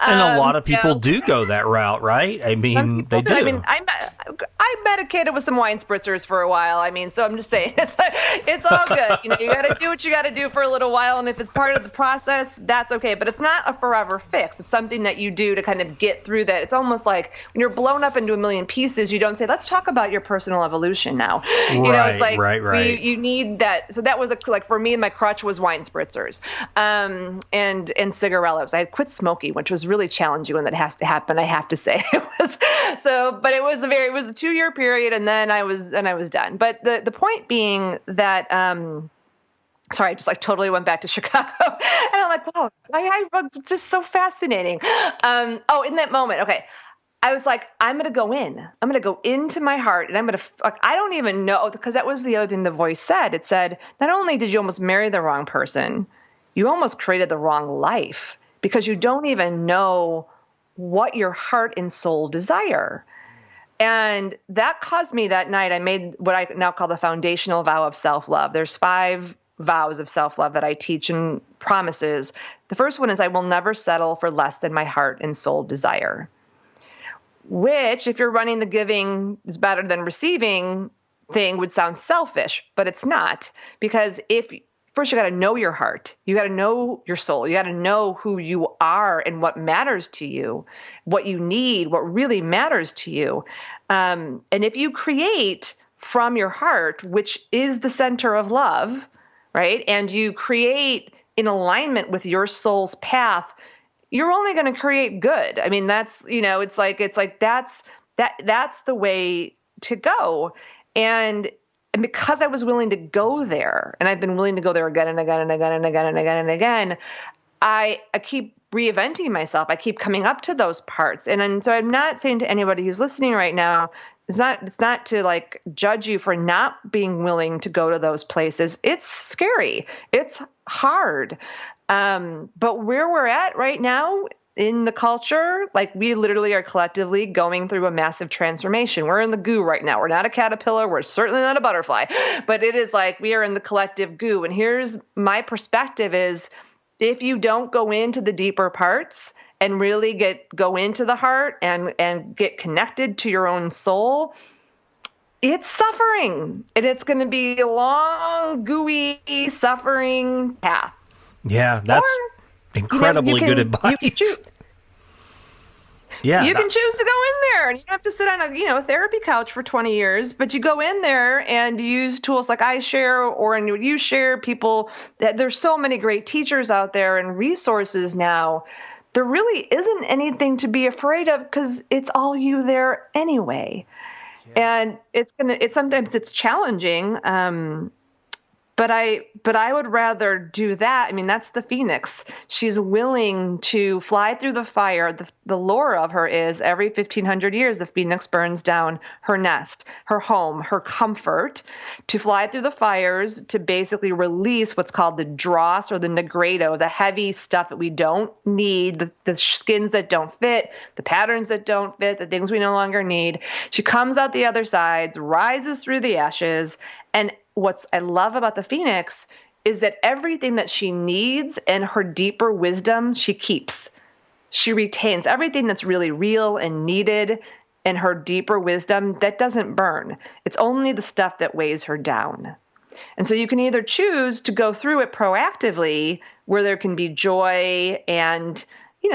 and a lot of people do go that route, right? I mean, they do. I mean, I medicated with some wine spritzers for a while. I mean, so I'm just saying, it's all good. You got to do what you got to do for a little while, and if it's part of the process, that's okay. But it's not a forever fix. It's something that you do to kind of get through that. It's almost like when you're blown up into a million pieces, you don't say, let's talk about your personal evolution now. It's like right. You need that. So that was like for me, my crutch was wine spritzers, and cigarillos. I had quit smoking, which was really challenging when that has to happen. I have to say it was but it was a 2-year period, and then I was done. But the point being that sorry, I just like totally went back to Chicago, and I'm like, wow, it's just so fascinating. In that moment, okay. I was like, I'm going to go in. I'm going to go into my heart, and I'm going to, I don't even know, because that was the other thing the voice said. It said, not only did you almost marry the wrong person, you almost created the wrong life, because you don't even know what your heart and soul desire. And that caused me that night, I made what I now call the foundational vow of self-love. There's 5 vows of self-love that I teach and promises. The first one is, I will never settle for less than my heart and soul desire. Which, if you're running the giving is better than receiving thing, would sound selfish, but it's not. Because first you got to know your heart, you got to know your soul, you got to know who you are and what matters to you, what you need, what really matters to you. And if you create from your heart, which is the center of love, right, and you create in alignment with your soul's path, you're only going to create good. I mean, that's, it's like that's the way to go. And because I was willing to go there, and I've been willing to go there again and again and again and again and again and again, I keep reinventing myself. I keep coming up to those parts. And so I'm not saying to anybody who's listening right now, it's not to like judge you for not being willing to go to those places. It's scary. It's hard. But where we're at right now in the culture, like we literally are collectively going through a massive transformation. We're in the goo right now. We're not a caterpillar. We're certainly not a butterfly, but it is like we are in the collective goo. And here's my perspective is, if you don't go into the deeper parts and really go into the heart and get connected to your own soul, it's suffering. And it's going to be a long, gooey, suffering path. Yeah, that's incredibly good advice. You can choose. Yeah, you can choose to go in there, and you don't have to sit on a therapy couch for 20 years. But you go in there and use tools like I share, or you share. People that there's so many great teachers out there and resources now. There really isn't anything to be afraid of, because it's all you there anyway. Yeah. And sometimes it's challenging. But I would rather do that. I mean, that's the phoenix. She's willing to fly through the fire. The lore of her is every 1,500 years, the phoenix burns down her nest, her home, her comfort, to fly through the fires, to basically release what's called the dross or the negredo, the heavy stuff that we don't need, the skins that don't fit, the patterns that don't fit, the things we no longer need. She comes out the other side, rises through the ashes, and what I love about the phoenix is that everything that she needs and her deeper wisdom, she keeps. She retains everything that's really real and needed, and her deeper wisdom that doesn't burn. It's only the stuff that weighs her down. And so you can either choose to go through it proactively, where there can be joy and,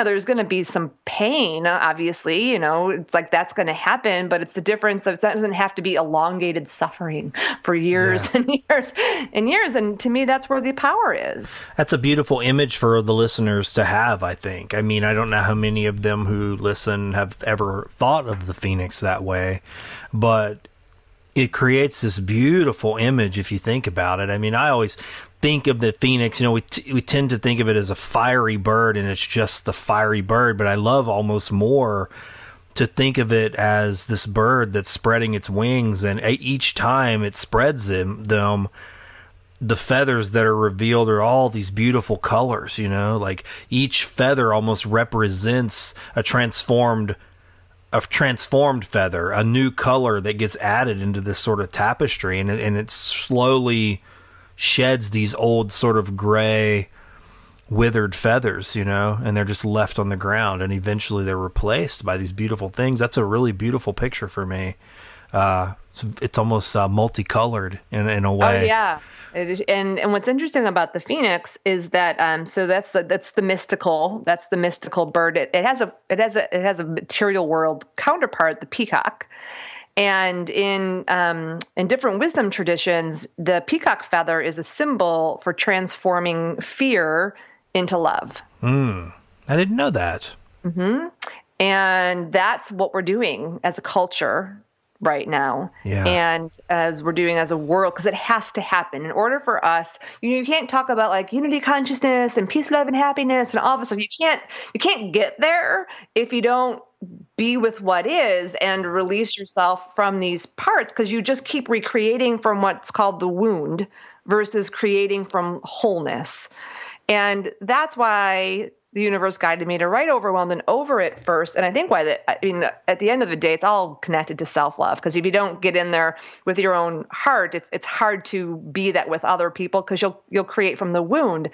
there's going to be some pain, obviously, it's like that's going to happen, but it's the difference of it doesn't have to be elongated suffering for years and years and years. And to me, that's where the power is. That's a beautiful image for the listeners to have, I think. I mean, I don't know how many of them who listen have ever thought of the phoenix that way, but it creates this beautiful image if you think about it. I mean, I always think of the phoenix, we tend to think of it as a fiery bird, and it's just the fiery bird, but I love almost more to think of it as this bird that's spreading its wings, and each time it spreads them, the feathers that are revealed are all these beautiful colors, like each feather almost represents a transformed feather, a new color that gets added into this sort of tapestry, and it slowly sheds these old sort of gray withered feathers, and they're just left on the ground, and eventually they're replaced by these beautiful things. That's a really beautiful picture for me. It's almost multicolored in a way. Oh yeah. It is, and what's interesting about the phoenix is that so that's the mystical bird. It has a material world counterpart, the peacock. And in different wisdom traditions, the peacock feather is a symbol for transforming fear into love. I didn't know that. Mm-hmm. And that's what we're doing as a culture right now. Yeah. And as we're doing as a world, because it has to happen in order for us. You can't talk about like unity consciousness and peace, love, and happiness and all this stuff. You can't get there if you don't be with what is and release yourself from these parts, because you just keep recreating from what's called the wound versus creating from wholeness. And that's why the universe guided me to write Overwhelmed and Over It first. And I think at the end of the day, it's all connected to self-love, because if you don't get in there with your own heart, it's hard to be that with other people, because you'll create from the wound.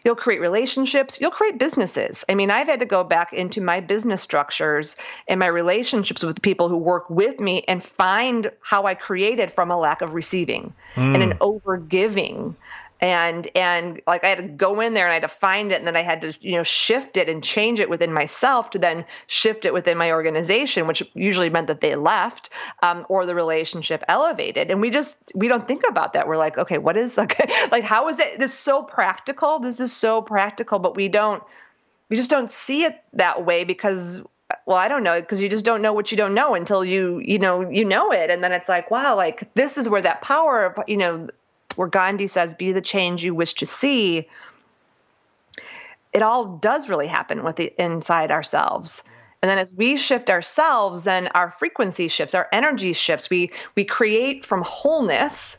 You'll create relationships. You'll create businesses. I mean, I've had to go back into my business structures and my relationships with the people who work with me and find how I created from a lack of receiving and an overgiving. And like I had to go in there and I had to find it, and then I had to, shift it and change it within myself to then shift it within my organization, which usually meant that they left, or the relationship elevated. And we don't think about that. We're like, okay, what is like how is it? This is so practical. This is so practical, but we just don't see it that way because, well, I don't know, because you just don't know what you don't know until you know it. And then it's like, wow, like this is where that power of, where Gandhi says, be the change you wish to see. It all does really happen with the inside ourselves. And then as we shift ourselves, then our frequency shifts, our energy shifts. We create from wholeness.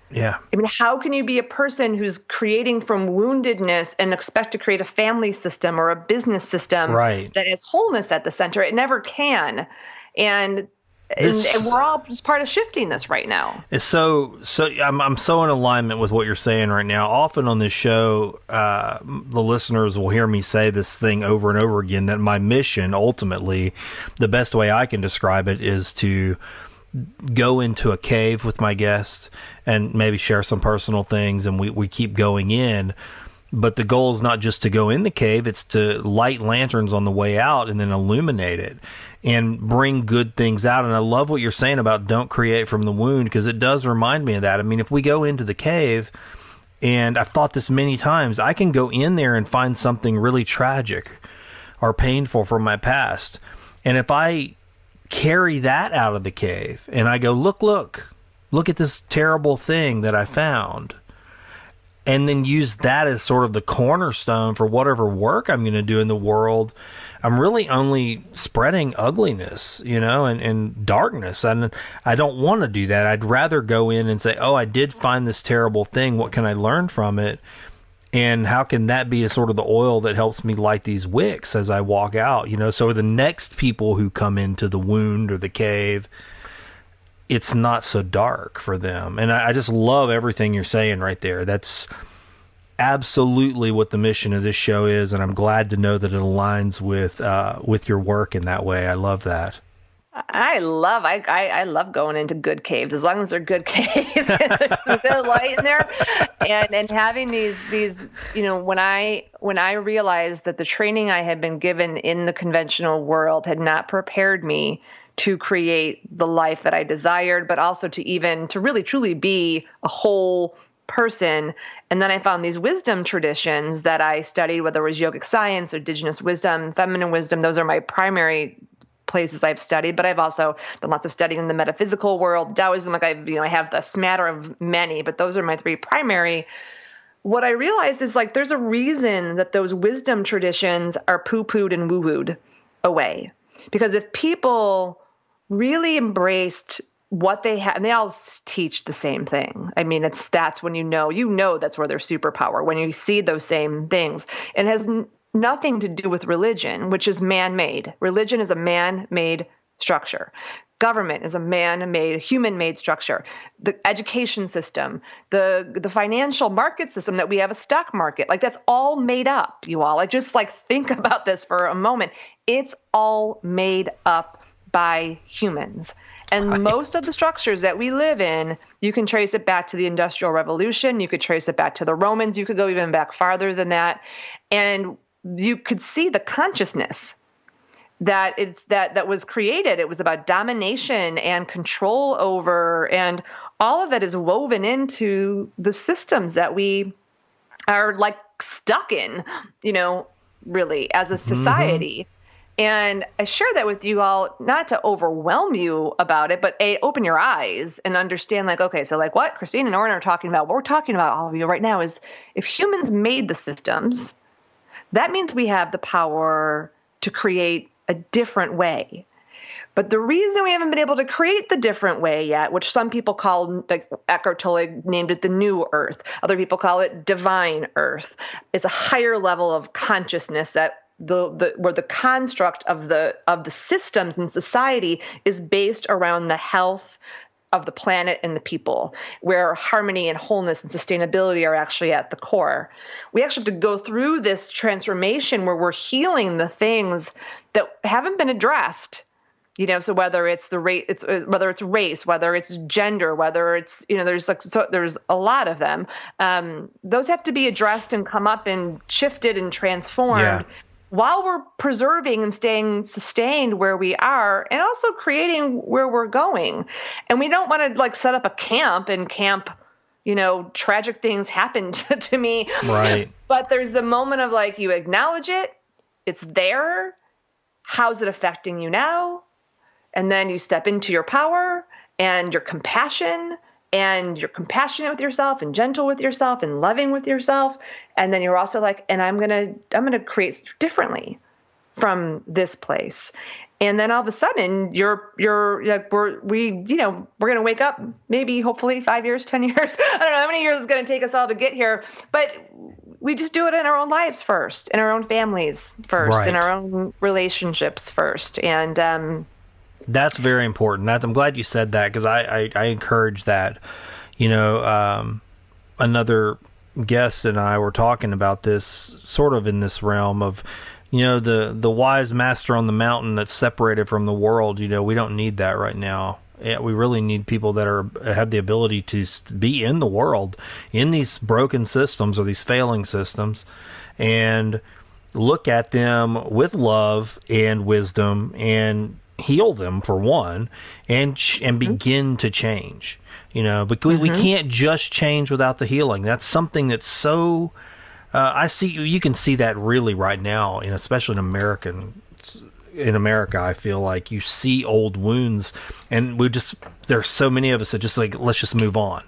Yeah. I mean, how can you be a person who's creating from woundedness and expect to create a family system or a business system that has wholeness at the center? It never can. And we're all just part of shifting this right now. So I'm so in alignment with what you're saying right now. Often on this show, the listeners will hear me say this thing over and over again, that my mission, ultimately, the best way I can describe it is to go into a cave with my guests and maybe share some personal things, and we keep going in. But the goal is not just to go in the cave, it's to light lanterns on the way out and then illuminate it and bring good things out. And I love what you're saying about don't create from the wound, because it does remind me of that. I mean, if we go into the cave, and I've thought this many times, I can go in there and find something really tragic or painful from my past. And if I carry that out of the cave and I go, look at this terrible thing that I found, and then use that as sort of the cornerstone for whatever work I'm going to do in the world, I'm really only spreading ugliness, and darkness. And I don't want to do that. I'd rather go in and say, oh, I did find this terrible thing. What can I learn from it? And how can that be a sort of the oil that helps me light these wicks as I walk out? So the next people who come into the wound or the cave, it's not so dark for them. And I just love everything you're saying right there. That's absolutely what the mission of this show is, and I'm glad to know that it aligns with your work in that way. I love that. I love going into good caves, as long as they're good caves and there's some good light in there, and having these when I realized that the training I had been given in the conventional world had not prepared me to create the life that I desired, but also to really truly be a whole person. And then I found these wisdom traditions that I studied, whether it was yogic science or indigenous wisdom, feminine wisdom. Those are my primary places I've studied, but I've also done lots of studying in the metaphysical world. Taoism, I have the smatter of many, but those are my three primary. What I realized is there's a reason that those wisdom traditions are poo-pooed and woo-wooed away. Because if people really embraced what they have, and they all teach the same thing. I mean, that's when that's where their superpower, when you see those same things. And it has nothing to do with religion, which is man-made. Religion is a man-made structure. Government is a man-made, human-made structure. The education system, the financial market system that we have, a stock market, that's all made up, you all. Just think about this for a moment. It's all made up by humans. And right. Most of the structures that we live in, you can trace it back to the Industrial Revolution. You could trace it back to the Romans. You could go even back farther than that. And you could see the consciousness that was created. It was about domination and control over, and all of it is woven into the systems that we are stuck in, really as a society. Mm-hmm. And I share that with you all, not to overwhelm you about it, but open your eyes and understand okay, so what Christine and Orrin are talking about, what we're talking about, all of you right now, is if humans made the systems, that means we have the power to create a different way. But the reason we haven't been able to create the different way yet, which some people call, Eckhart Tolle named it the new earth, other people call it divine earth. It's a higher level of consciousness that where the construct of the systems in society is based around the health of the planet and the people, where harmony and wholeness and sustainability are actually at the core. We actually have to go through this transformation where we're healing the things that haven't been addressed. So whether it's whether it's race, whether it's gender, whether it's there's a lot of them. Those have to be addressed and come up and shifted and transformed. Yeah. While we're preserving and staying sustained where we are, and also creating where we're going. And we don't want to set up a camp, tragic things happened to me. Right. But there's the moment of you acknowledge it, it's there. How's it affecting you now? And then you step into your power and your compassion, and you're compassionate with yourself and gentle with yourself and loving with yourself. And then you're also and I'm going to create differently from this place. And then all of a sudden we're going to wake up, maybe hopefully 5 years, 10 years. I don't know how many years it's going to take us all to get here, but we just do it in our own lives first, in our own families first, right. In our own relationships first. And, that's very important. I'm glad you said that, because I encourage that. Another guest and I were talking about this sort of in this realm of, the wise master on the mountain that's separated from the world. We don't need that right now. We really need people that have the ability to be in the world, in these broken systems or these failing systems, and look at them with love and wisdom and heal them, for one, and begin to change. But we can't just change without the healing. That's something that's so you can see that really right now, especially in America. I feel like you see old wounds, and there's so many of us that just let's just move on.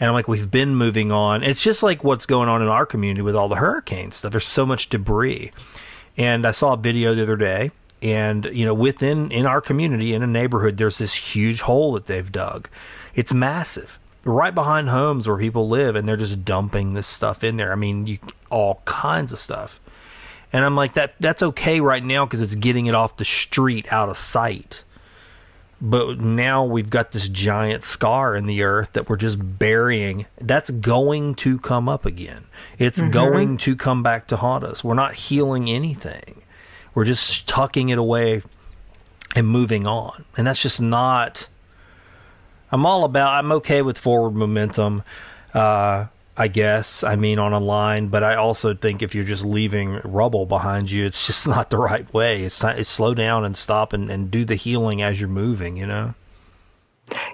And I'm like, we've been moving on. It's just like what's going on in our community with all the hurricane stuff. There's so much debris. And I saw a video the other day, and, in our community, in a neighborhood, there's this huge hole that they've dug. It's massive, right behind homes where people live, and they're just dumping this stuff in there. I mean, all kinds of stuff. And I'm like, that's okay right now because it's getting it off the street out of sight. But now we've got this giant scar in the earth that we're just burying. That's going to come up again. It's going to come back to haunt us. We're not healing anything. We're just tucking it away and moving on. And that's just not... I'm okay with forward momentum, I guess. I mean, on a line. But I also think if you're just leaving rubble behind you, it's just not the right way. It's slow down and stop and do the healing as you're moving,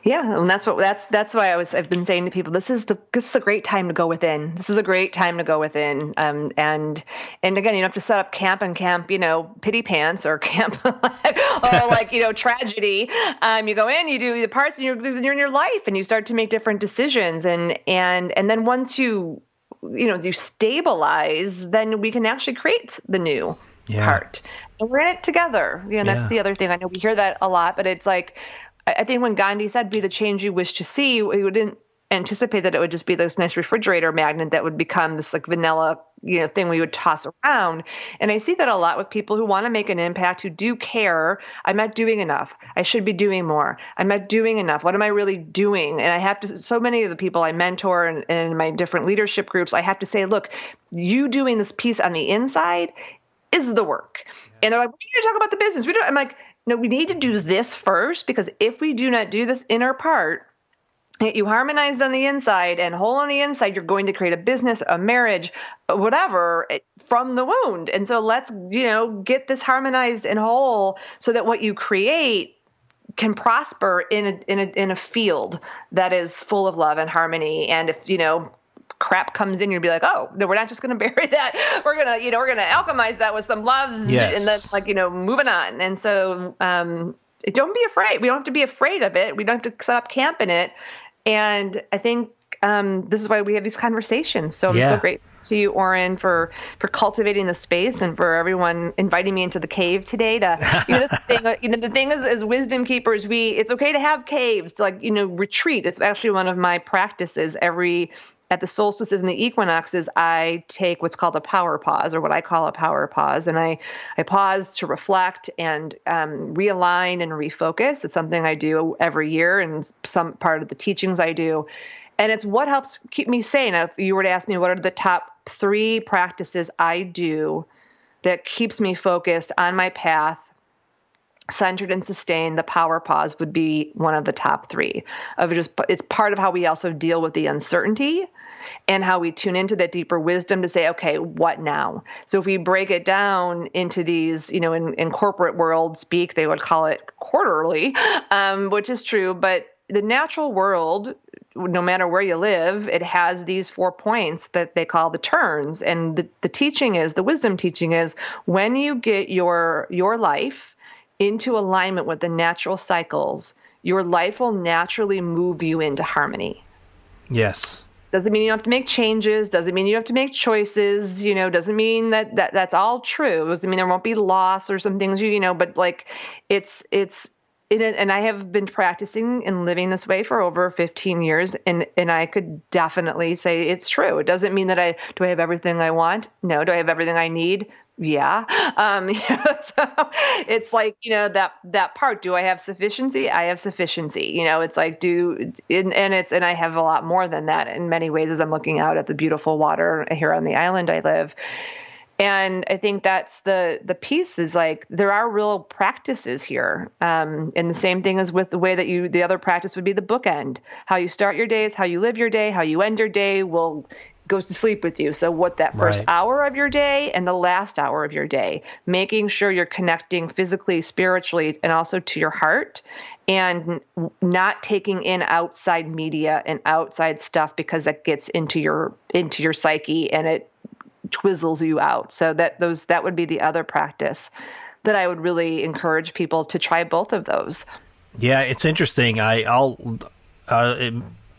Yeah, and that's why I've been saying to people, this is a great time to go within. This is a great time to go within. And again, you don't have to set up camp, pity pants or camp tragedy. You go in, you do the parts, and you're in your life, and you start to make different decisions. And then once you stabilize, then we can actually create the new part. And we're in it together. That's the other thing. I know we hear that a lot, but it's like, I think when Gandhi said, be the change you wish to see, we didn't anticipate that it would just be this nice refrigerator magnet that would become this like vanilla, thing we would toss around. And I see that a lot with people who want to make an impact, who do care. I'm not doing enough. I should be doing more. I'm not doing enough. What am I really doing? And I have to, so many of the people I mentor and in my different leadership groups, I have to say, look, you doing this piece on the inside is the work. And they're like, we need to talk about the business. I'm like, no, we need to do this first, because if we do not do this inner part, you harmonize on the inside and whole on the inside, you're going to create a business, a marriage, whatever, from the wound. And so let's, get this harmonized and whole so that what you create can prosper in a field that is full of love and harmony. And if, crap comes in, you'd be like, oh, no, we're not just going to bury that. We're going to, we're going to alchemize that with some loves. Yes. And then moving on. And so don't be afraid. We don't have to be afraid of it. We don't have to set up camp in it. And I think this is why we have these conversations. So I'm so grateful to you, Orrin, for cultivating the space and for everyone inviting me into the cave today to, the thing is, as wisdom keepers, it's okay to have caves, to retreat. It's actually one of my practices at the solstices and the equinoxes. I take what's called a power pause, or what I call a power pause. And I pause to reflect and realign and refocus. It's something I do every year, and some part of the teachings I do. And it's what helps keep me sane. Now, if you were to ask me what are the top 3 practices I do that keeps me focused on my path, centered and sustained, the power pause would be one of the top 3. It's part of how we also deal with the uncertainty and how we tune into that deeper wisdom to say, okay, what now? So if we break it down into these, in corporate world speak, they would call it quarterly, which is true. But the natural world, no matter where you live, it has these 4 points that they call the turns. And the wisdom teaching is, when you get your life into alignment with the natural cycles, your life will naturally move you into harmony. Yes. Doesn't mean you don't have to make changes. Doesn't mean you have to make choices. Doesn't mean that's all true. Doesn't mean there won't be loss or some things, but and I have been practicing and living this way for over 15 years. And I could definitely say it's true. It doesn't mean that do I have everything I want? No. Do I have everything I need? Yeah. So it's like, that part, do I have sufficiency? I have sufficiency, it's like, and I have a lot more than that in many ways, as I'm looking out at the beautiful water here on the island I live. And I think that's the piece, is like, there are real practices here. And the same thing is with the way that the other practice would be the bookend. How you start your day is how you live your day. How you end your day goes to sleep with you. So what that first hour of your day and the last hour of your day, making sure you're connecting physically, spiritually, and also to your heart, and not taking in outside media and outside stuff, because that gets into your psyche and it twizzles you out. So that would be the other practice that I would really encourage people to try, both of those. Yeah, it's interesting. I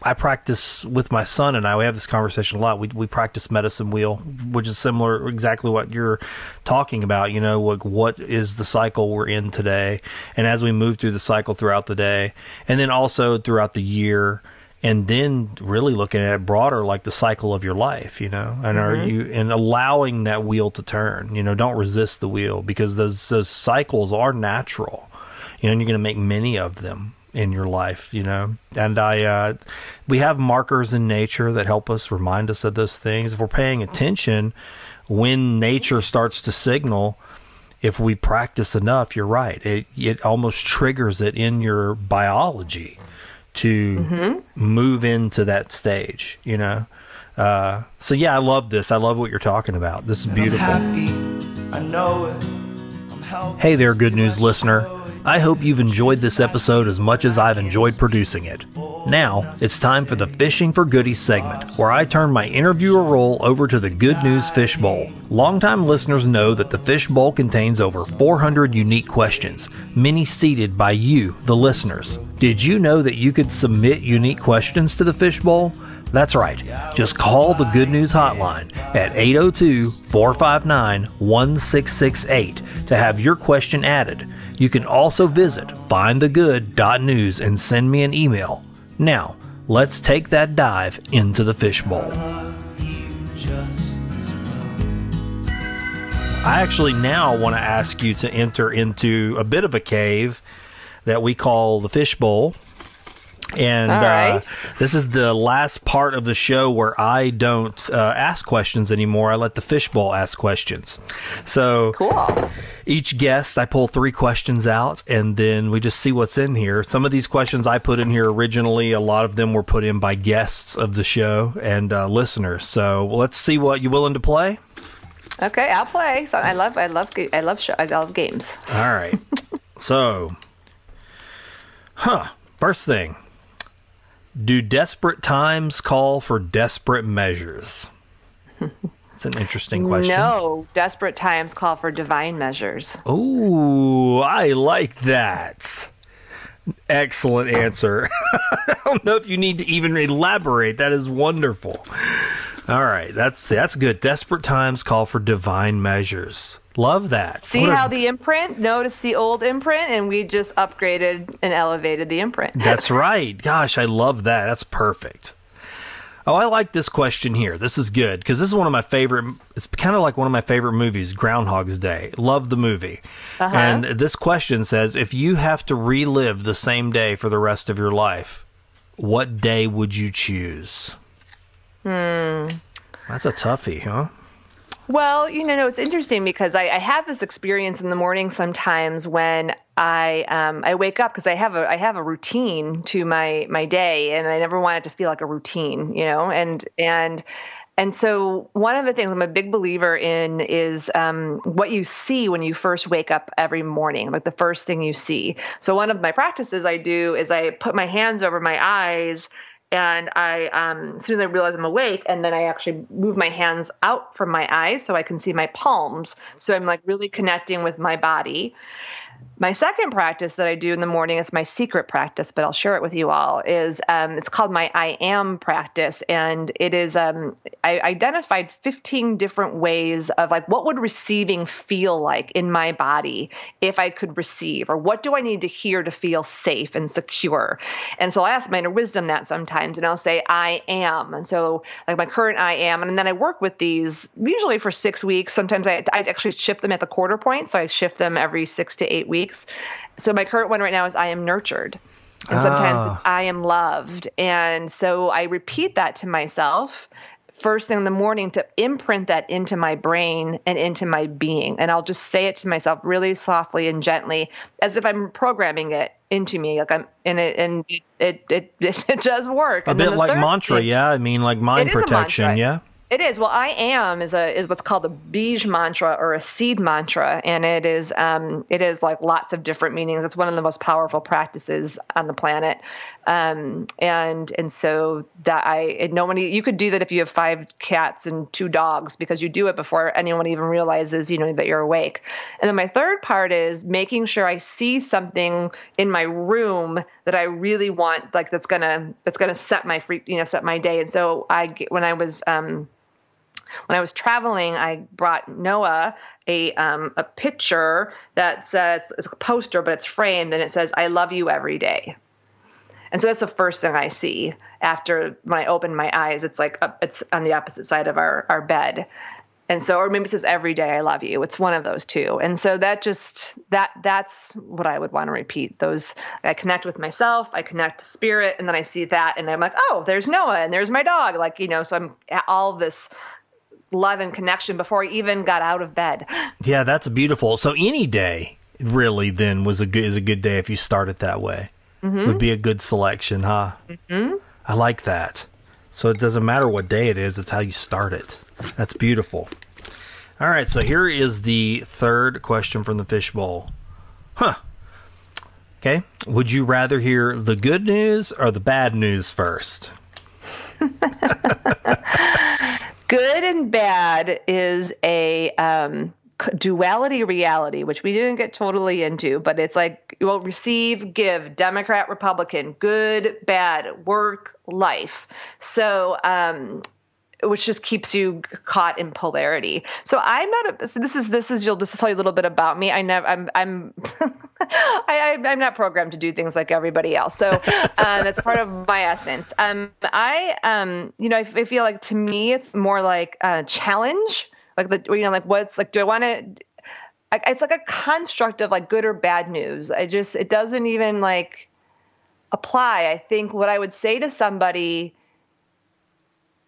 I practice with my son and I. We have this conversation a lot. We practice medicine wheel, which is similar, exactly what you're talking about. You know, like what is the cycle we're in today, and as we move through the cycle throughout the day, and then also throughout the year. And then really looking at it broader, like the cycle of your life, you know, and are you and allowing that wheel to turn, you know, don't resist the wheel, because those cycles are natural, you know, and you're going to make many of them in your life, you know. And we have markers in nature that help us, remind us of those things. If we're paying attention, when nature starts to signal, if we practice enough, you're right, it almost triggers it in your biology to move into that stage, you know? So yeah, I love this. I love what you're talking about. This is beautiful. I know it. Hey there, Good News listener. I hope you've enjoyed this episode as much as I've enjoyed producing it. Now, it's time for the Fishing for Goodies segment, where I turn my interviewer role over to the Good News Fish Bowl. Longtime listeners know that the Fish Bowl contains over 400 unique questions, many seeded by you, the listeners. Did you know that you could submit unique questions to the Fish Bowl? That's right. Just call the Good News hotline at 802-459-1668 to have your question added. You can also visit findthegood.news and send me an email. Now, let's take that dive into the Fish Bowl. I actually now want to ask you to enter into a bit of a cave that we call the Fish Bowl. And this is the last part of the show where I don't ask questions anymore. I let the Fish Bowl ask questions. So Cool. Each guest, I pull 3 questions out, and then we just see what's in here. Some of these questions I put in here originally. A lot of them were put in by guests of the show and listeners. So let's see what you willing to play. Okay, I'll play. So I love games. All right. So, first thing. Do desperate times call for desperate measures? It's an interesting question. No, desperate times call for divine measures. Ooh, I like that. Excellent answer. I don't know if you need to even elaborate. That is wonderful. All right, that's good. Desperate times call for divine measures. Love that. See how the imprint, notice the old imprint, and we just upgraded and elevated the imprint. That's right. Gosh, I love that. That's perfect. Oh, I like this question here. This is good because this is one of my favorite. It's kind of like one of my favorite movies, Groundhog's Day. Love the movie. And this question says, if you have to relive the same day for the rest of your life, what day would you choose? That's a toughie, huh? Well, it's interesting because I have this experience in the morning sometimes when I wake up, because I have a routine to my day, and I never want it to feel like a routine, and so one of the things I'm a big believer in is what you see when you first wake up every morning, like the first thing you see. So one of my practices I do is I put my hands over my eyes. And I, as soon as I realize I'm awake, and then I actually move my hands out from my eyes so I can see my palms. So I'm like really connecting with my body. My second practice that I do in the morning is my secret practice, but I'll share it with you all, is it's called my I am practice. And it is, I identified 15 different ways of like, what would receiving feel like in my body if I could receive, or what do I need to hear to feel safe and secure? And so I ask my inner wisdom that sometimes, and I'll say, I am. And so like my current I am, and then I work with these usually for 6 weeks. Sometimes I actually shift them at the quarter point. So I shift them every 6 to 8 weeks. So my current one right now is I am nurtured. And sometimes it's I am loved. And so I repeat that to myself first thing in the morning to imprint that into my brain and into my being. And I'll just say it to myself really softly and gently, as if I'm programming it into me. Like I'm in it, and it does work. A bit like mantra, yeah. I mean, like mind protection, yeah. It is. Well, I am is what's called a bij mantra or a seed mantra, and it is like lots of different meanings. It's one of the most powerful practices on the planet. And so that you could do that if you have 5 cats and 2 dogs, because you do it before anyone even realizes, that you're awake. And then my third part is making sure I see something in my room that I really want, like that's gonna set my set my day. And so when I was traveling, I brought Noah a picture that says, it's a poster, but it's framed, and it says, "I love you every day." And so that's the first thing I see after when I open my eyes. It's like it's on the opposite side of our bed. And so, or maybe it says, "Every day I love you." It's one of those two. And so that's what I would want to repeat. Those, I connect with myself, I connect to spirit, and then I see that, and I'm like, oh, there's Noah, and there's my dog. Like, so I'm all this love and connection before I even got out of bed. Yeah, that's beautiful. So any day really then is a good day if you start it that way. Mm-hmm. Would be a good selection, huh? Mm-hmm. I like that. So it doesn't matter what day it is, it's how you start it. That's beautiful. All right, so here is the third question from the fishbowl. Okay. Would you rather hear the good news or the bad news first? Good and bad is a duality reality, which we didn't get totally into, but it's like, you will receive, give, Democrat, Republican, good, bad, work, life. So, which just keeps you caught in polarity. So I'm not this is you'll just tell you a little bit about me. I'm I'm not programmed to do things like everybody else. So that's part of my essence. I feel like, to me, it's more like a challenge. Like what's like, do I want to, it's like a construct of like good or bad news. It doesn't even like apply. I think what I would say to somebody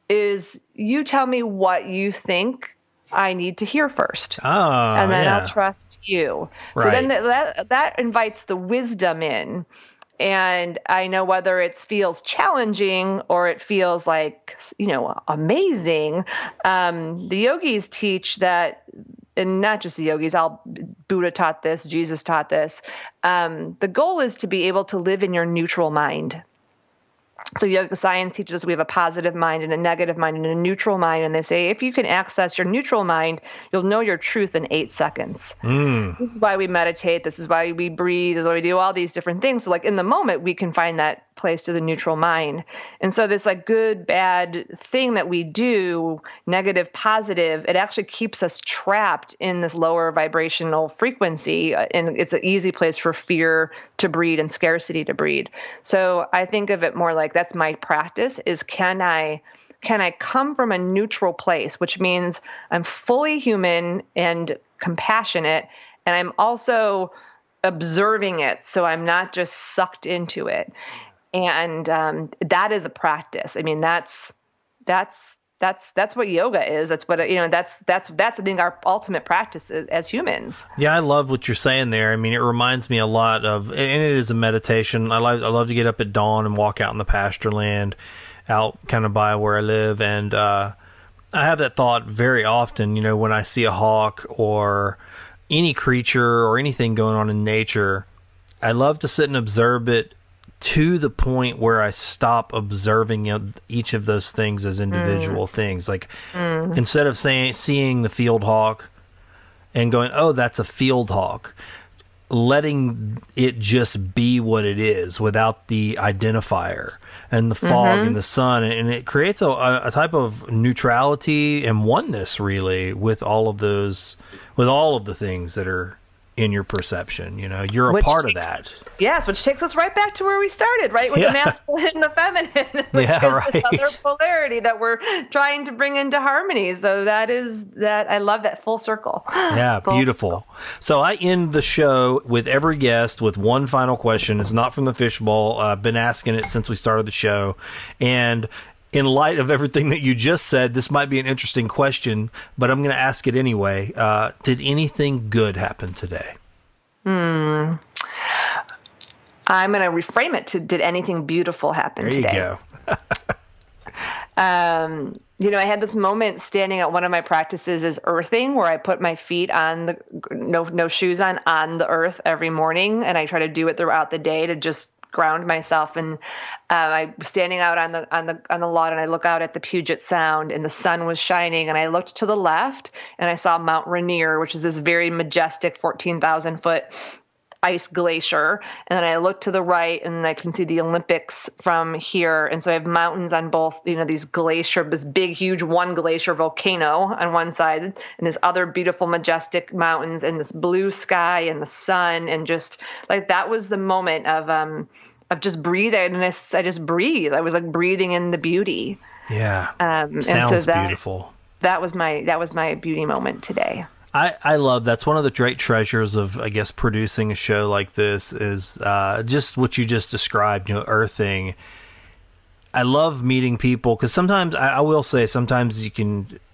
is, you tell me what you think I need to hear first. Oh, and then yeah. I'll trust you. Right. So then that invites the wisdom in. And I know whether it feels challenging or it feels like, amazing. The yogis teach that, and not just the yogis, Buddha taught this, Jesus taught this. The goal is to be able to live in your neutral mind. So yoga science teaches us we have a positive mind and a negative mind and a neutral mind. And they say, if you can access your neutral mind, you'll know your truth in 8 seconds. This is why we meditate. This is why we breathe. This is why we do all these different things. So like in the moment, we can find that place to the neutral mind. And so this like good, bad thing that we do, negative, positive, it actually keeps us trapped in this lower vibrational frequency. And it's an easy place for fear to breed and scarcity to breed. So I think of it more like, that's my practice, is can I come from a neutral place, which means I'm fully human and compassionate, and I'm also observing it, so I'm not just sucked into it. And that is a practice. I mean, that's what yoga is. That's what that's I think our ultimate practice as humans. Yeah, I love what you're saying there. I mean, it reminds me a lot of, and it is a meditation. I love to get up at dawn and walk out in the pasture land, out kind of by where I live, and I have that thought very often. When I see a hawk or any creature or anything going on in nature, I love to sit and observe it to the point where I stop observing each of those things as individual things. Like instead of seeing the field hawk and going, oh, that's a field hawk, letting it just be what it is without the identifier and the fog and the sun. And it creates a type of neutrality and oneness, really, with all of the things that are in your perception. You're a part of that. Yes, which takes us right back to where we started, right? With the masculine and the feminine, which is this other polarity that we're trying to bring into harmony. So that I love that full circle. Yeah, beautiful. So I end the show with every guest with one final question. It's not from the fishbowl. I've been asking it since we started the show. And in light of everything that you just said, this might be an interesting question, but I'm going to ask it anyway. Did anything good happen today? I'm going to reframe it to, did anything beautiful happen today? There you go. I had this moment standing at one of my practices is earthing, where I put my feet on no shoes on the earth every morning. And I try to do it throughout the day to just ground myself. And I was standing out on the lawn, and I look out at the Puget Sound, and the sun was shining, and I looked to the left, and I saw Mount Rainier, which is this very majestic 14,000 foot ice glacier. And then I look to the right, and I can see the Olympics from here. And so I have mountains on both, these this big, huge one glacier volcano on one side, and this other beautiful, majestic mountains, and this blue sky and the sun. And just like, that was the moment of just breathing. And I just breathe. I was like breathing in the beauty. Yeah. Sounds beautiful. That was my beauty moment today. I love, that's one of the great treasures of, I guess, producing a show like this is just what you just described, earthing. I love meeting people, because sometimes, I will say, sometimes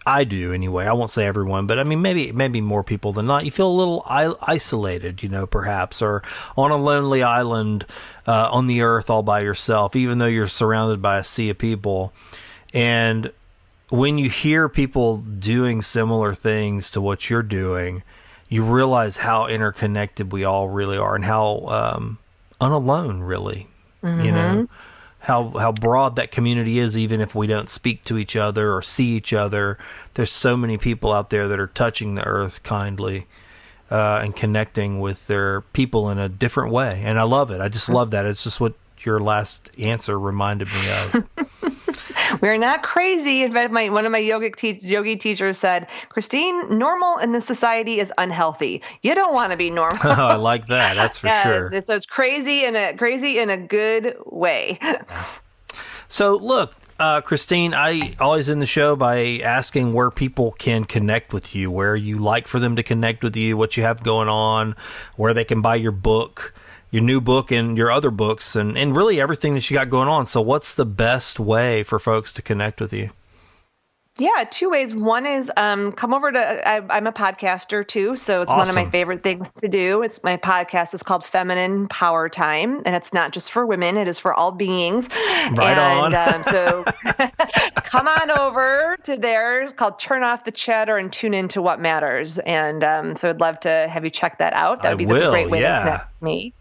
I do anyway, I won't say everyone, but I mean, maybe more people than not, you feel a little isolated, perhaps, or on a lonely island on the earth all by yourself, even though you're surrounded by a sea of people. And when you hear people doing similar things to what you're doing, you realize how interconnected we all really are, and how unalone, really. Mm-hmm. How broad that community is, even if we don't speak to each other or see each other. There's so many people out there that are touching the earth kindly and connecting with their people in a different way. And I love it. I just love that. It's just what your last answer reminded me of. We're not crazy. In fact, one of my yogi teachers said, Christine, normal in this society is unhealthy. You don't want to be normal. Oh, I like that. That's for sure. So it's crazy in a good way. So look, Christine, I always end the show by asking where people can connect with you, where you like for them to connect with you, what you have going on, where they can buy your book, your new book, and your other books, and really everything that you got going on. So what's the best way for folks to connect with you? Yeah, two ways. One is come over to, I'm a podcaster too, so it's awesome. One of my favorite things to do. My podcast is called Feminine Power Time, and it's not just for women, it is for all beings. Right on. So come on over to there. It's called Turn Off the Chatter and Tune Into What Matters. And so I'd love to have you check that out. That's a great way to connect with me.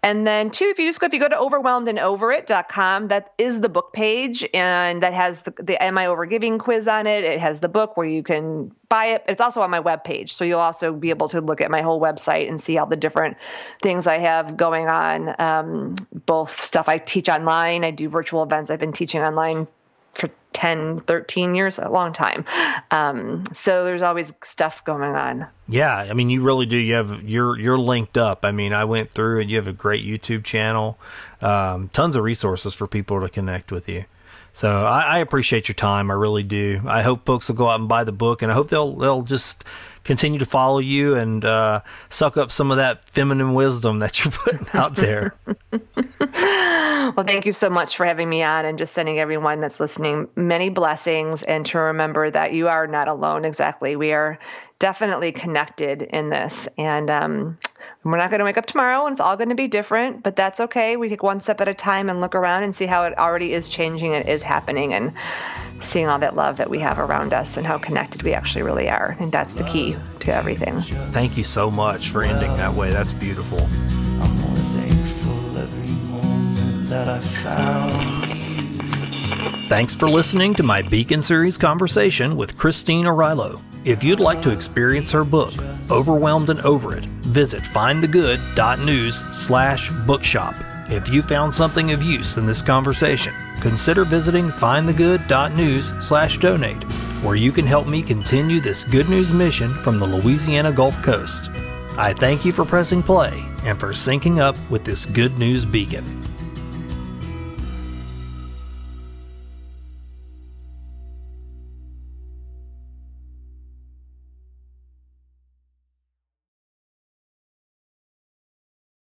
And then two, if you go to overwhelmedandoverit.com, that is the book page, and that has the Am I Overgiving quiz on it. It has the book where you can buy it. It's also on my webpage, so you'll also be able to look at my whole website and see all the different things I have going on, both stuff I teach online. I do virtual events. I've been teaching online for 10, 13 years, a long time. So there's always stuff going on. Yeah, I mean, you really do. You're linked up. I mean, I went through and you have a great YouTube channel, tons of resources for people to connect with you. So I appreciate your time. I really do. I hope folks will go out and buy the book, and I hope they'll just continue to follow you and suck up some of that feminine wisdom that you're putting out there. Well, thank you so much for having me on, and just sending everyone that's listening many blessings, and to remember that you are not alone. Exactly. We are definitely connected in this, and we're not going to wake up tomorrow and it's all going to be different, but that's okay. We take one step at a time and look around and see how it already is changing and is happening, and seeing all that love that we have around us and how connected we actually really are. I think that's the key to everything. Thank you so much for ending that way. That's beautiful. I'm more thankful every moment that I found. Thanks for listening to my Beacon Series conversation with Christine Arylo. If you'd like to experience her book, Overwhelmed and Over It, visit findthegood.news/bookshop. If you found something of use in this conversation, consider visiting findthegood.news/donate, where you can help me continue this good news mission from the Louisiana Gulf Coast. I thank you for pressing play and for syncing up with this good news beacon.